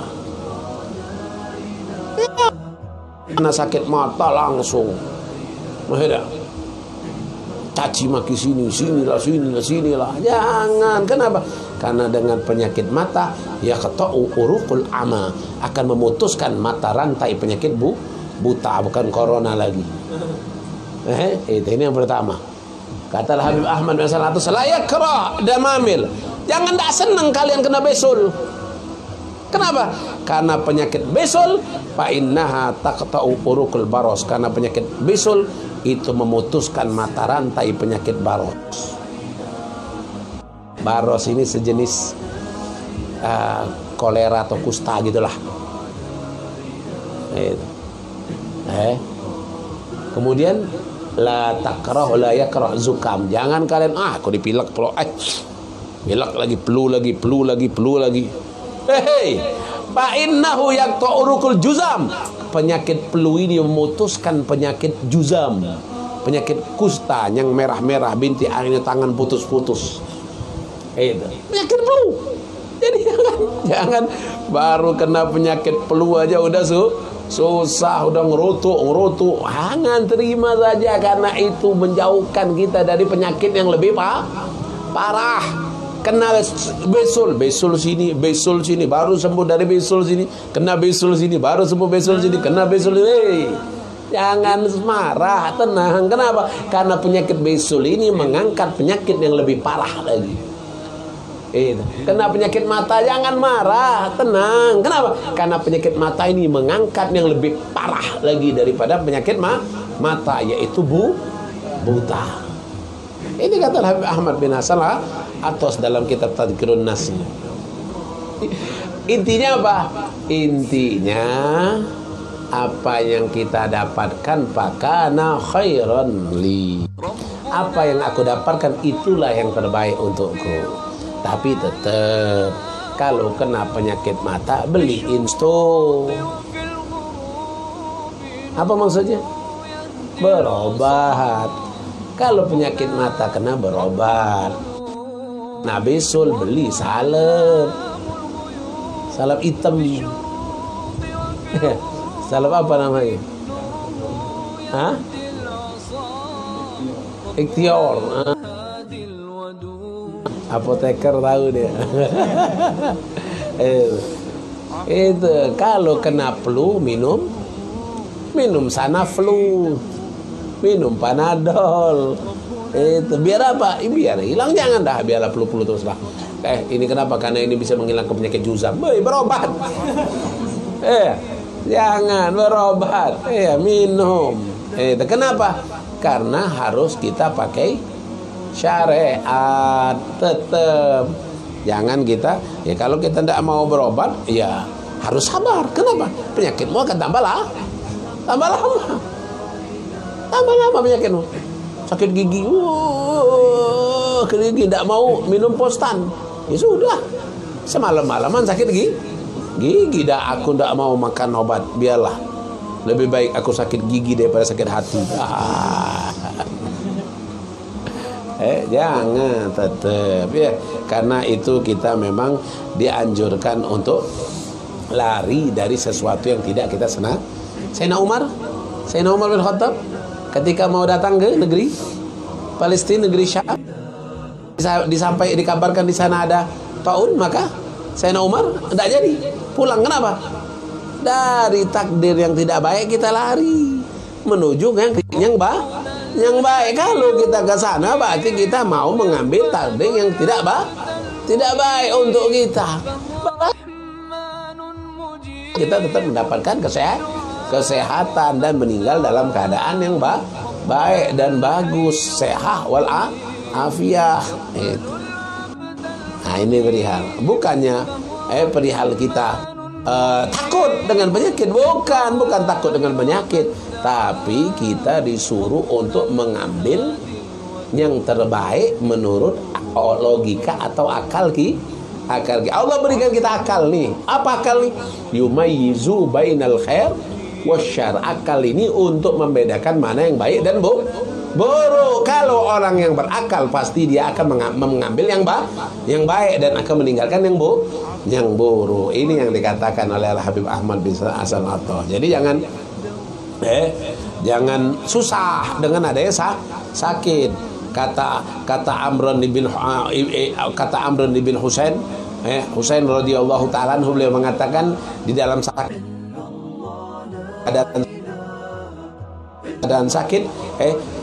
Kena sakit mata langsung caci maki sinilah. Jangan. Kenapa? Karena dengan penyakit mata yaqta'u uruqul ama, akan memutuskan mata rantai penyakit buta, bukan corona lagi. Itu ini yang pertama. Kata Habib Ahmad bin Hasan Al-Attas, la yakra damamil. Jangan tak senang kalian kena besul. Kenapa? Karena penyakit besul fa innaha taqta'u uruqul baros. Karena penyakit besul itu memutuskan mata rantai penyakit baros. Baros ini sejenis kolera atau kusta gitulah. Kemudian la yakrah zukam. Jangan kalian aku dipilek perlu pilek lagi, flu lagi. Fa innahu yaqta'urukul juzam. Penyakit flu ini memutuskan penyakit juzam, penyakit kusta yang merah-merah, binti airnya tangan putus-putus. Itu penyakit flu. Jadi jangan baru kena penyakit flu aja udah susah, udah ngerutu. Jangan terima saja, karena itu menjauhkan kita dari penyakit yang lebih parah. Kena besul sini, baru sembuh dari besul sini. Kena besul sini, baru sembuh besul sini. Kena besul ini. Jangan marah, tenang. Kenapa? Karena penyakit besul ini mengangkat penyakit yang lebih parah lagi. Kena penyakit mata jangan marah, tenang. Kenapa? Karena penyakit mata ini mengangkat yang lebih parah lagi daripada penyakit mata, yaitu buta. Ini kata Habib Ahmad bin Hasan Atos dalam kitab Tadhkirun Nas. Intinya apa? Intinya apa yang kita dapatkan fakana khairan li. Apa yang aku dapatkan itulah yang terbaik untukku. Tapi tetap kalau kena penyakit mata beli insto. Apa maksudnya? Berobat. Kalau penyakit mata kena berobat. Nah besul beli salep. Salep hitam. Salep apa namanya? Hah? Ikhtiar. Apoteker tahu dia. Itu kalau kena flu minum sana flu, minum Panadol. Itu biar apa? Biar hilang, jangan dah biarlah flu terus lah. Ini kenapa? Karena ini bisa menghilangkan penyakit juzam. Berobat. Jangan berobat. Minum. Kenapa? Karena harus kita pakai syariat. Tetap jangan kita kalau kita tidak mau berobat ya harus sabar. Kenapa? Penyakitmu akan tambah lama penyakitmu. Sakit gigi, gigi tidak mau minum postan, ya sudah semalam-malaman sakit gigi dah aku tidak mau makan obat, biarlah lebih baik aku sakit gigi daripada sakit hati. Jangan, tetap ya, karena itu kita memang dianjurkan untuk lari dari sesuatu yang tidak kita senang. Sayyidina Umar bin Khattab ketika mau datang ke negeri Palestina, negeri Syam, dikabarkan di sana ada taun, maka Sayyidina Umar tidak jadi pulang. Kenapa? Dari takdir yang tidak baik kita lari menuju yang baik. Kalau kita ke sana berarti kita mau mengambil takdir yang tidak baik untuk kita. Kita tetap mendapatkan kesehatan dan meninggal dalam keadaan yang baik dan bagus, sehat wal afiah. Nah ini perihal, bukannya perihal kita takut dengan penyakit, bukan takut dengan penyakit, tapi kita disuruh untuk mengambil yang terbaik menurut logika atau akal kita. Allah berikan kita akal nih. Apa akal nih? Yumayyizu bainal khair wasyarr. Akal ini untuk membedakan mana yang baik dan buruk. Kalau orang yang berakal pasti dia akan mengambil yang baik dan akan meninggalkan yang buruk. Ini yang dikatakan oleh Habib Ahmad bin Hasan Atos. Jadi jangan susah dengan adanya sakit. Kata Amran bin Husain, Husain radhiyallahu taala anhu, beliau mengatakan di dalam keadaan sakit,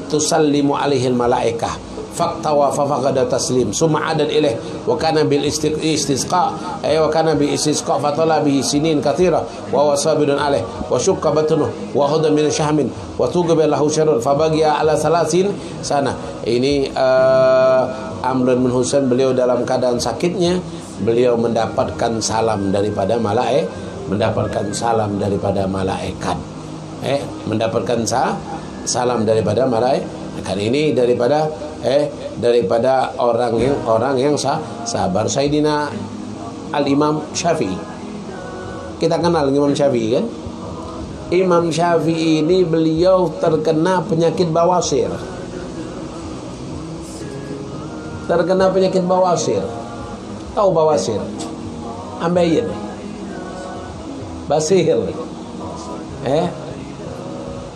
tusallimu alaihil malaikah faktawa fafaqada taslim summa adan ilaih wa kana bil istisqa wa kana bi istisqa fatala bihi sinin katsira wa wasabidun alaih wa shukka batnuhu wa hada min syahmin wa tughba lahu syarrun fabagiya ala salasin sana. Ini Amr bin Husain, beliau dalam keadaan sakitnya beliau mendapatkan salam daripada malaikat, mendapatkan salam daripada malaikat. Ini daripada orang yang sabar. Sayyidina Al-Imam Syafi'i, kita kenal Imam Syafi'i kan? Imam Syafi'i ini beliau terkena penyakit bawasir. Tahu bawasir? Ambeien. Basir.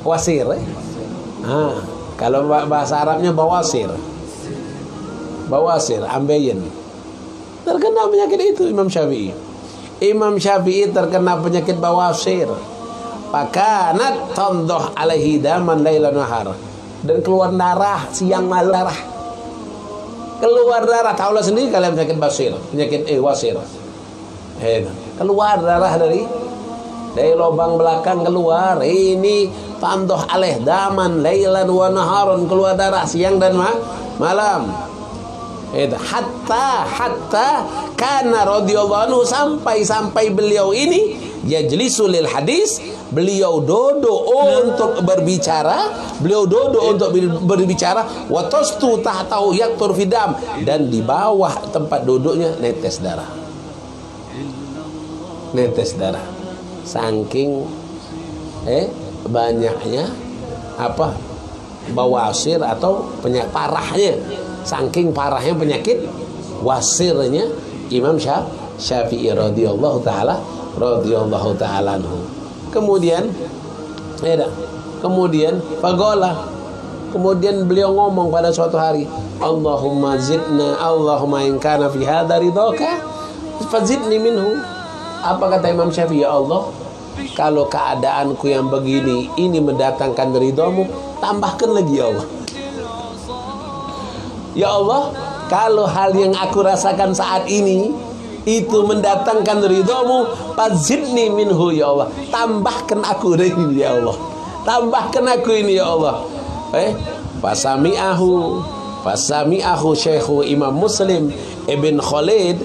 Wasir. Kalau bahasa Arabnya bawasir, ambeien. Terkena penyakit itu Imam Syafi'i. Imam Syafi'i terkena penyakit bawasir. Pakanat tandoh alaihi daman laila nahar, dan keluar darah siang malam darah. keluar darah. Tahulah sendiri kalian penyakit basir, penyakit wasir. Keluar darah dari lubang belakang keluar. Ini famdoh aleh daman lailan wa naharon, keluar darah siang dan malam. Hatta kana radhiyallahu anhu, sampai beliau ini yajlisu lil hadis, beliau duduk untuk berbicara, wa tastu tahtahu yaqtur fidam, dan di bawah tempat duduknya netes darah. Saking banyaknya bawasir atau penyakit parahnya, saking parahnya penyakit wasirnya Imam Syafi'i radhiyallahu taala anhu. Kemudian beliau ngomong pada suatu hari, Allahumma in kana fi hadza ridhaka fazidni minhu. Apa kata Imam Syafi'i? Ya Allah, kalau keadaanku yang begini ini mendatangkan ridhamu, tambahkan lagi ya Allah. Ya Allah, kalau hal yang aku rasakan saat ini itu mendatangkan ridhamu, fazidni minhu ya Allah, tambahkan aku ini ya Allah, tambahkan aku ini ya Allah. Fasami'ahu Syekhu Imam Muslim Ibn Khalid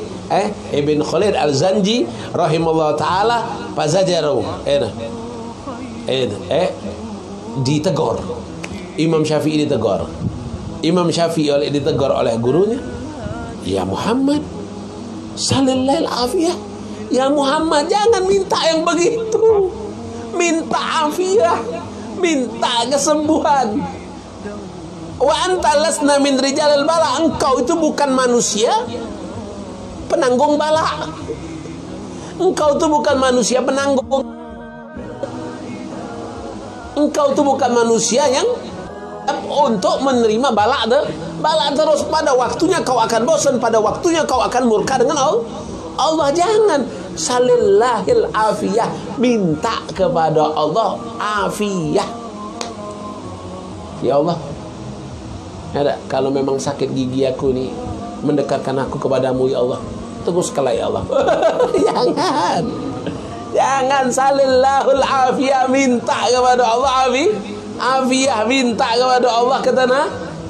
Al-Zanji rahimahullah ta'ala, fazajaru ditegur. Imam Syafi'i ditegur oleh gurunya, ya Muhammad sallallahu afiyah, ya Muhammad jangan minta yang begitu, minta afiyah, minta kesembuhan. Wa anta lasna min rijalil bala, engkau itu bukan manusia penanggung bala. Engkau itu bukan manusia penanggung. Engkau itu bukan manusia yang untuk menerima bala terus. Pada waktunya kau akan bosan, pada waktunya kau akan murka dengan Allah. Jangan salillahil afiyah, minta kepada Allah afiyah. Ya Allah, kalau memang sakit gigi aku nih mendekatkan aku kepadamu ya Allah, teruskanlah ya Allah. Jangan salillahul afiyah, minta kepada Allah afiyah, minta kepada Allah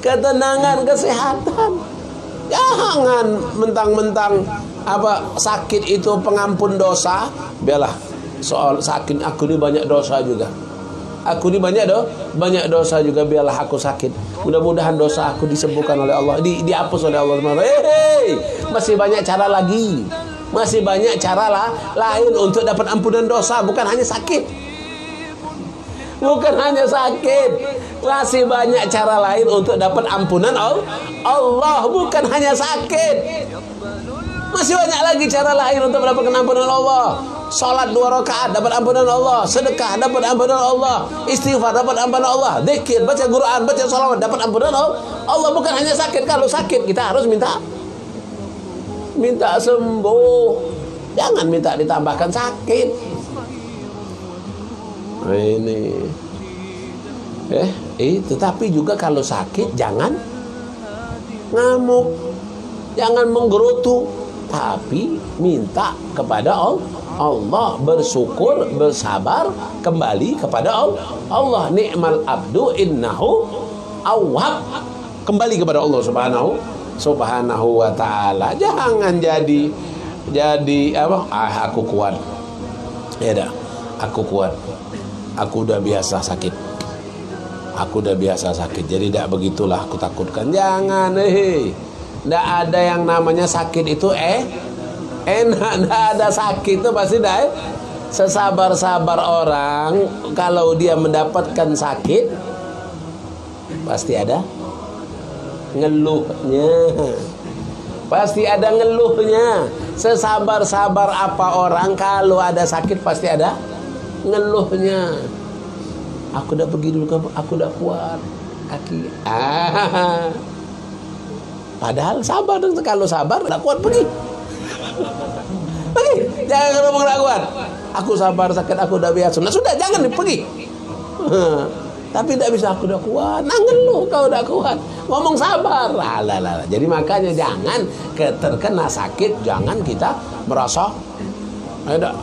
ketenangan, kesehatan. Jangan mentang-mentang sakit itu pengampun dosa. Biarlah soal sakit, aku ini banyak dosa juga. Banyak dosa juga, biarlah aku sakit. Mudah-mudahan dosa aku disembuhkan oleh Allah, dihapus oleh Allah. Masih banyak cara lagi. Masih banyak cara lain untuk dapat ampunan dosa, bukan hanya sakit. Masih banyak cara lain untuk dapat ampunan Allah, bukan hanya sakit. Masih banyak lagi cara lain untuk mendapatkan ampunan Allah. Salat 2 rakaat dapat ampunan Allah, sedekah dapat ampunan Allah, istighfar dapat ampunan Allah, zikir, baca Quran, baca salawat dapat ampunan Allah, bukan hanya sakit. Kalau sakit kita harus minta sembuh. Jangan minta ditambahkan sakit. Tetapi juga kalau sakit jangan ngamuk, jangan menggerutu, tapi minta kepada Allah, bersyukur, bersabar, kembali kepada Allah. Ni'mal abdu innahu awwab, kembali kepada Allah subhanahu wa ta'ala. Jangan jadi aku kuat. Aku kuat. Aku udah biasa sakit. Jadi tidak begitulah aku takutkan. Jangan. Tidak ada yang namanya sakit itu enak. Tidak ada sakit itu pasti sesabar-sabar orang. Kalau dia mendapatkan sakit pasti ada ngeluhnya. Sesabar-sabar apa orang, kalau ada sakit pasti ada ngeluhnya. Aku udah pergi dulu, aku udah kuat kaki. Padahal sabar, kalau sabar udah kuat, pergi. Jangan ngomong udah kuat. Aku sabar, sakit aku udah biasa. Nah sudah, jangan pergi. Tapi tidak bisa, aku udah kuat. Nah ngeluh kau udah kuat. ngomong sabar. Alah. Jadi makanya jangan terkena sakit, jangan kita merasa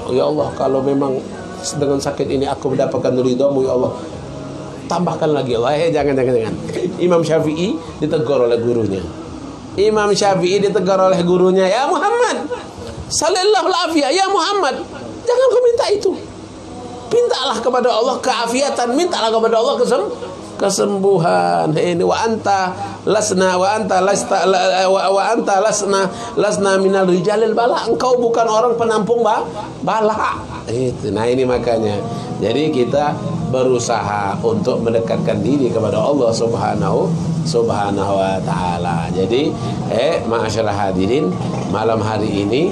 ya Allah, kalau memang dengan sakit ini aku mendapatkan ridhamu ya Allah, tambahkan lagi Allah. Jangan. Imam Syafi'i ditegur oleh gurunya. Ya Muhammad, sallallahu alaihi, ya Muhammad, jangan kau minta itu. Mintalah kepada Allah keafiatan, mintalah kepada Allah kesembuhan. Ini wa anta lasna minal rijalil bala. Engkau bukan orang penampung bala. Itu. Nah, ini makanya. Jadi kita berusaha untuk mendekatkan diri kepada Allah Subhanahu wa taala. Jadi ma'asyiral hadirin, malam hari ini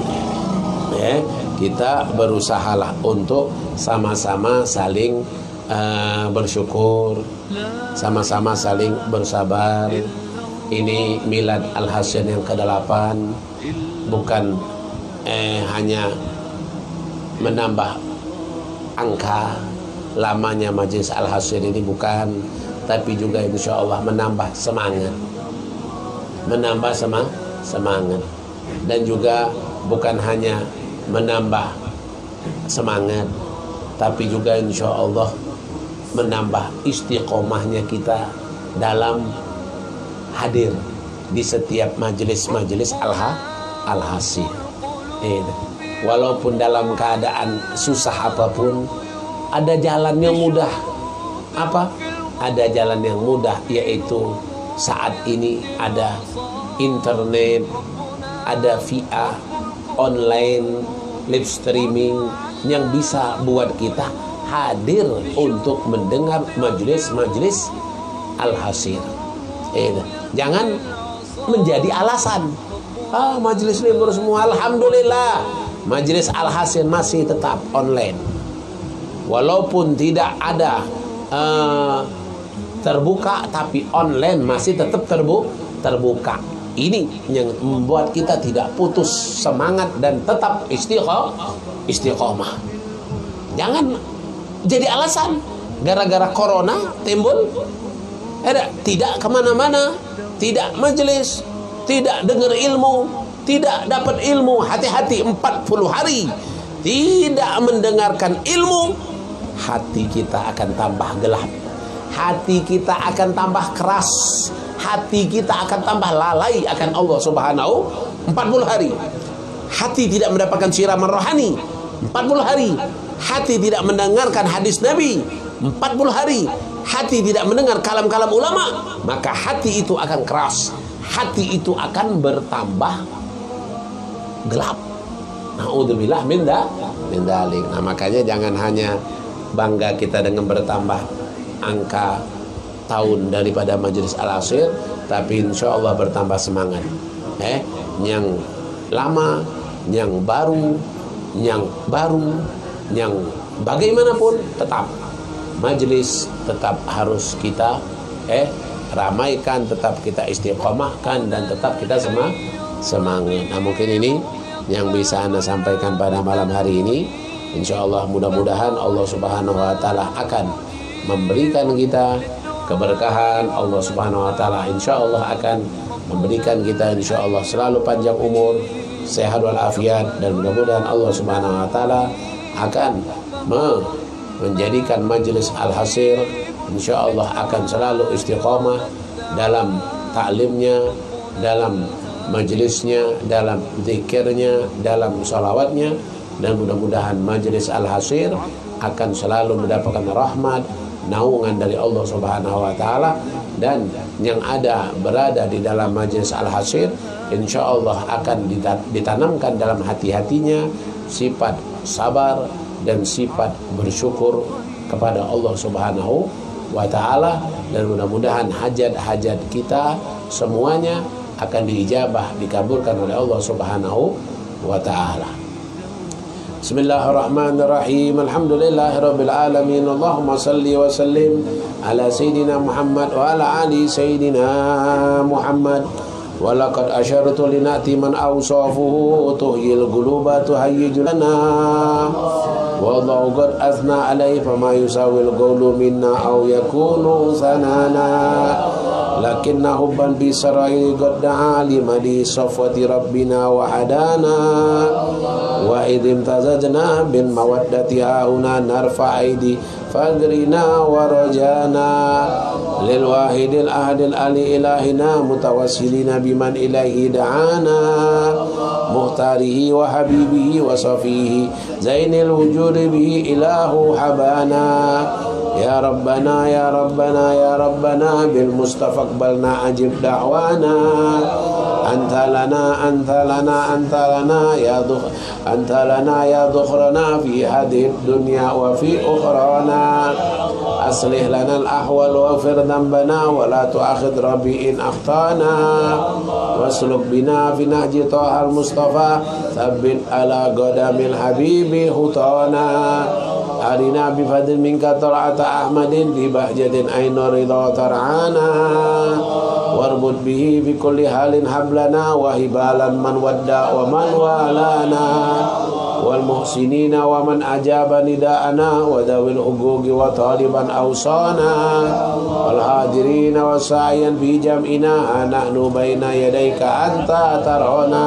kita berusahalah untuk sama-sama saling bersyukur, sama-sama saling bersabar. Ini milad Al-Hasan yang ke-8, bukan hanya menambah angka lamanya majelis Al-Hasan ini, bukan, tapi juga insya Allah menambah semangat, dan juga bukan hanya menambah semangat, tapi juga insya Allah menambah istiqomahnya kita dalam hadir di setiap majelis Al-Hasan. Walaupun dalam keadaan susah apapun, ada jalan yang mudah. Apa? Ada jalan yang mudah, yaitu saat ini ada internet, ada via online, live streaming yang bisa buat kita hadir untuk mendengar majelis Al-Hasan. Jangan menjadi alasan. Majelis libur semua, alhamdulillah. Majelis Al-Hasan masih tetap online. Walaupun tidak ada terbuka, tapi online masih tetap terbuka. Ini yang membuat kita tidak putus semangat dan tetap istiqomah. Jangan jadi alasan gara-gara corona timbul tidak kemana-mana, tidak majelis, tidak dengar ilmu, tidak dapat ilmu. Hati-hati, 40 hari tidak mendengarkan ilmu, hati kita akan tambah gelap, hati kita akan tambah keras, hati kita akan tambah lalai akan Allah Subhanahu. 40 hari hati tidak mendapatkan siraman rohani, 40 hari hati tidak mendengarkan hadis Nabi, 40 hari hati tidak mendengar kalam-kalam ulama, maka hati itu akan keras, hati itu akan bertambah gelap. Na'udzubillah min dzalik. Nah, makanya jangan hanya bangga kita dengan bertambah angka tahun daripada majelis Al-Hasan, tapi insya Allah bertambah semangat. Yang lama, yang baru, yang bagaimanapun, tetap majelis tetap harus kita ramaikan, tetap kita istiqomahkan, dan tetap kita semangat. Nah, mungkin ini yang bisa Anda sampaikan pada malam hari ini. Insya Allah mudah-mudahan Allah Subhanahu wa Ta'ala akan memberikan kita keberkahan. Allah Subhanahu wa Ta'ala insya Allah akan memberikan kita insya Allah selalu panjang umur, sehat walafiat, dan mudah-mudahan Allah Subhanahu wa Ta'ala akan menjadikan majelis Al-Hasan insya Allah akan selalu istiqomah dalam taklimnya, dalam majelisnya, dalam zikirnya, dalam salawatnya, dan mudah-mudahan majelis Al-Hasan akan selalu mendapatkan rahmat, naungan dari Allah Subhanahu wa Ta'ala, dan yang berada di dalam majelis Al-Hasan insya Allah akan ditanamkan dalam hati-hatinya sifat sabar dan sifat bersyukur kepada Allah Subhanahu wa Ta'ala, dan mudah-mudahan hajat-hajat kita semuanya akan diijabah, dikabulkan oleh Allah Subhanahu wa Ta'ala. Bismillahirrahmanirrahim. Alhamdulillahirabbil alamin. Allahumma salli wa sallim ala sayidina Muhammad wa ala ali sayidina Muhammad. walaqad asyartu linati man awsafuhu tuhyil quluba tuhayyiju lana wallahu qad azna alaihi fama yusawil qawlu minna aw yakunu sanana lakinna hubban bi sarai qad da'alima di safwati rabbina wa hadana wa idim tazajna bin mawaddati hauna narfa aidi fadrina wa rajana lil wahidil ahadil ali ilahina mutawassilina biman ilahi da'ana muhtarihi wa habibihi wa safihi zainil wujudi bihi ilahu habana ya rabbana ya rabbana ya rabbana bil mustafa aqbalna ajib da'wana anta lana anta lana anta lana ya anta lana ya dhukhrana fi hadhihi dunya wa fi ukhrana aslih lana al ahwal wa fir dhanbana wa la tu'akhid rabbi in akhtana wasluk bina fi nahji ta'al mustafa thabbit ala qadamil habibi hutana arina bi fadl minka tal'ata ahmadin bi bahjatin ainur ridha tar'ana warbud bihi fi kulli halin hablana wa hibalan man wadda wa man walana wal muhsinina wa man ajaba nida'ana wa dawil huquqi wa taliban awsana wal hadirina wa sa'yan fi jam'ina nahnu baina yadayka anta tarona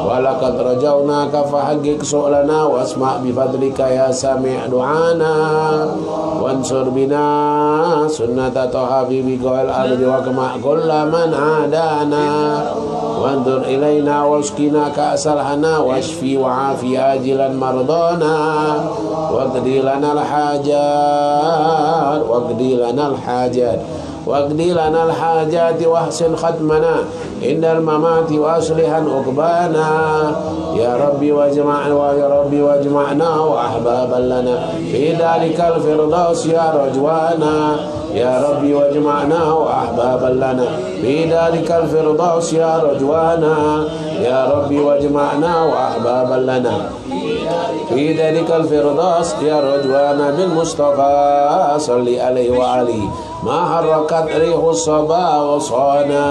walaqad rajawnaka fahaqqiq su'lana wasma' bi fadlika ya sami' du'ana wansur bina sunnata habibi qal ardi wa kama kullaman adana wandur ilaina waskina ka'salhana washfi wa afi ajilan mardana waqdi lana al-hajat waqdi lana al-hajat waqdi lana al-hajat wahsin khatmana indal mamati waslihan uqbana ya rabbi wajma'na wa ya rabbi wajma'na wa ahbaban lana fi dalikal firdaus ya rajwana ya rabbi wajma'na wa ahbaban lana fi dalikal firdaus ya rajwana ya rabbi wajma'na wa ahbaban lana fi dalikal firdaus ya rajwana bil mustafa salli alaihi wa alihi ma harakat rihus sabah wa sana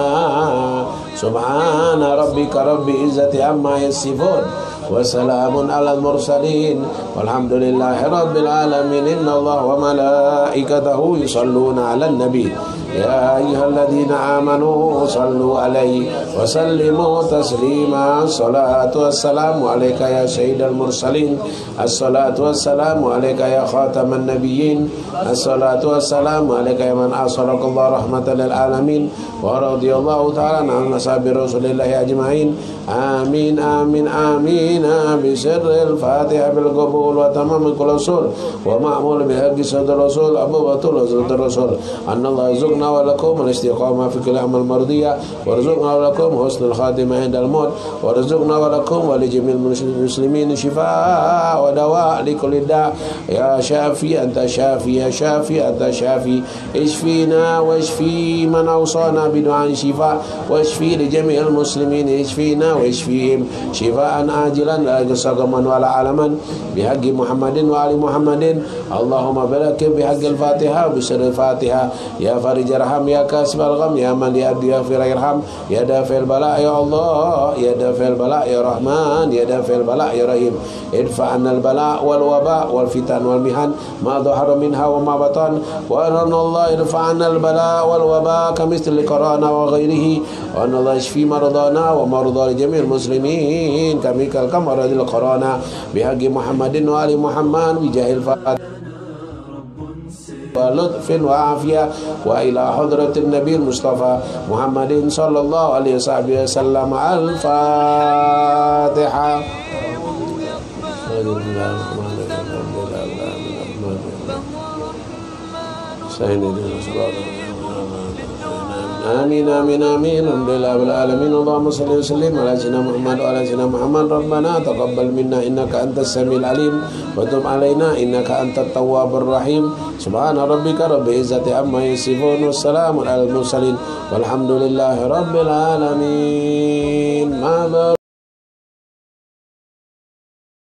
subhana rabbika rabbil izzati amma yasifun wa salamun alal mursalin walhamdulillahi rabbil alamin innallaha wa malaikatahu yusalluna 'alan nabi ya ayyuhalladzina amanu sallu alaihi wa sallimu taslima salatu wassalamu alayka ya sayyidal mursalin assalatu wassalamu alayka ya khataman nabiyyin assalatu wassalamu alayka ya man asarakallahu rahmatan lil alamin wa radiyallahu ta'ala an ashabi rasulillahi ajma'in amin amin amin bi sirril fatihah bil qabul wa tamamil rasul wa ma'mul bi haqqi sadr rasul abu batul sadr rasul anallahu yazukna ولكم الاستقامة في كل أعمال مرضية وارزقنا ولكم حسن الخاتمة عند الموت وارزقنا ولكم ولجميع المسلمين شفاء ودواء لكل داء يا شافي أنت شافي يا شافي أنت شافي اشفينا واشفي من أوصانا بدعاء شفاء واشفي لجميع المسلمين اشفينا واشفيهم شفاء عاجلا لا سقما ولا علما بحق محمد وآل محمد اللهم بارك بحق الفاتحة وبسر الفاتحة يا فرج ارحم يا كاسب الغم يا من يأدي يغفر يرحم يا دافع البلاء يا الله يا دافع البلاء يا رحمن يا دافع البلاء يا رحيم ادفع عنا البلاء والوباء والفتن والمحن ما ظهر منها وما بطن وأن الله ادفع عنا البلاء والوباء كمثل كورونا وغيره وأن الله يشفي مرضانا ومرضى جميع المسلمين كمرض الكورونا بحق محمد وآل محمد بجاه الفاتحة ولطف وعافية وإلى حضرة النبي المصطفى محمد صلى الله عليه وسلم الفاتحة آمين آمين آمين الحمد لله رب العالمين اللهم صل وسلم على سيدنا محمد وعلى سيدنا محمد ربنا تقبل منا إنك أنت السميع العليم وتب علينا إنك أنت التواب الرحيم سبحان ربك رب العزة عما يصفون والسلام على المرسلين والحمد لله رب العالمين.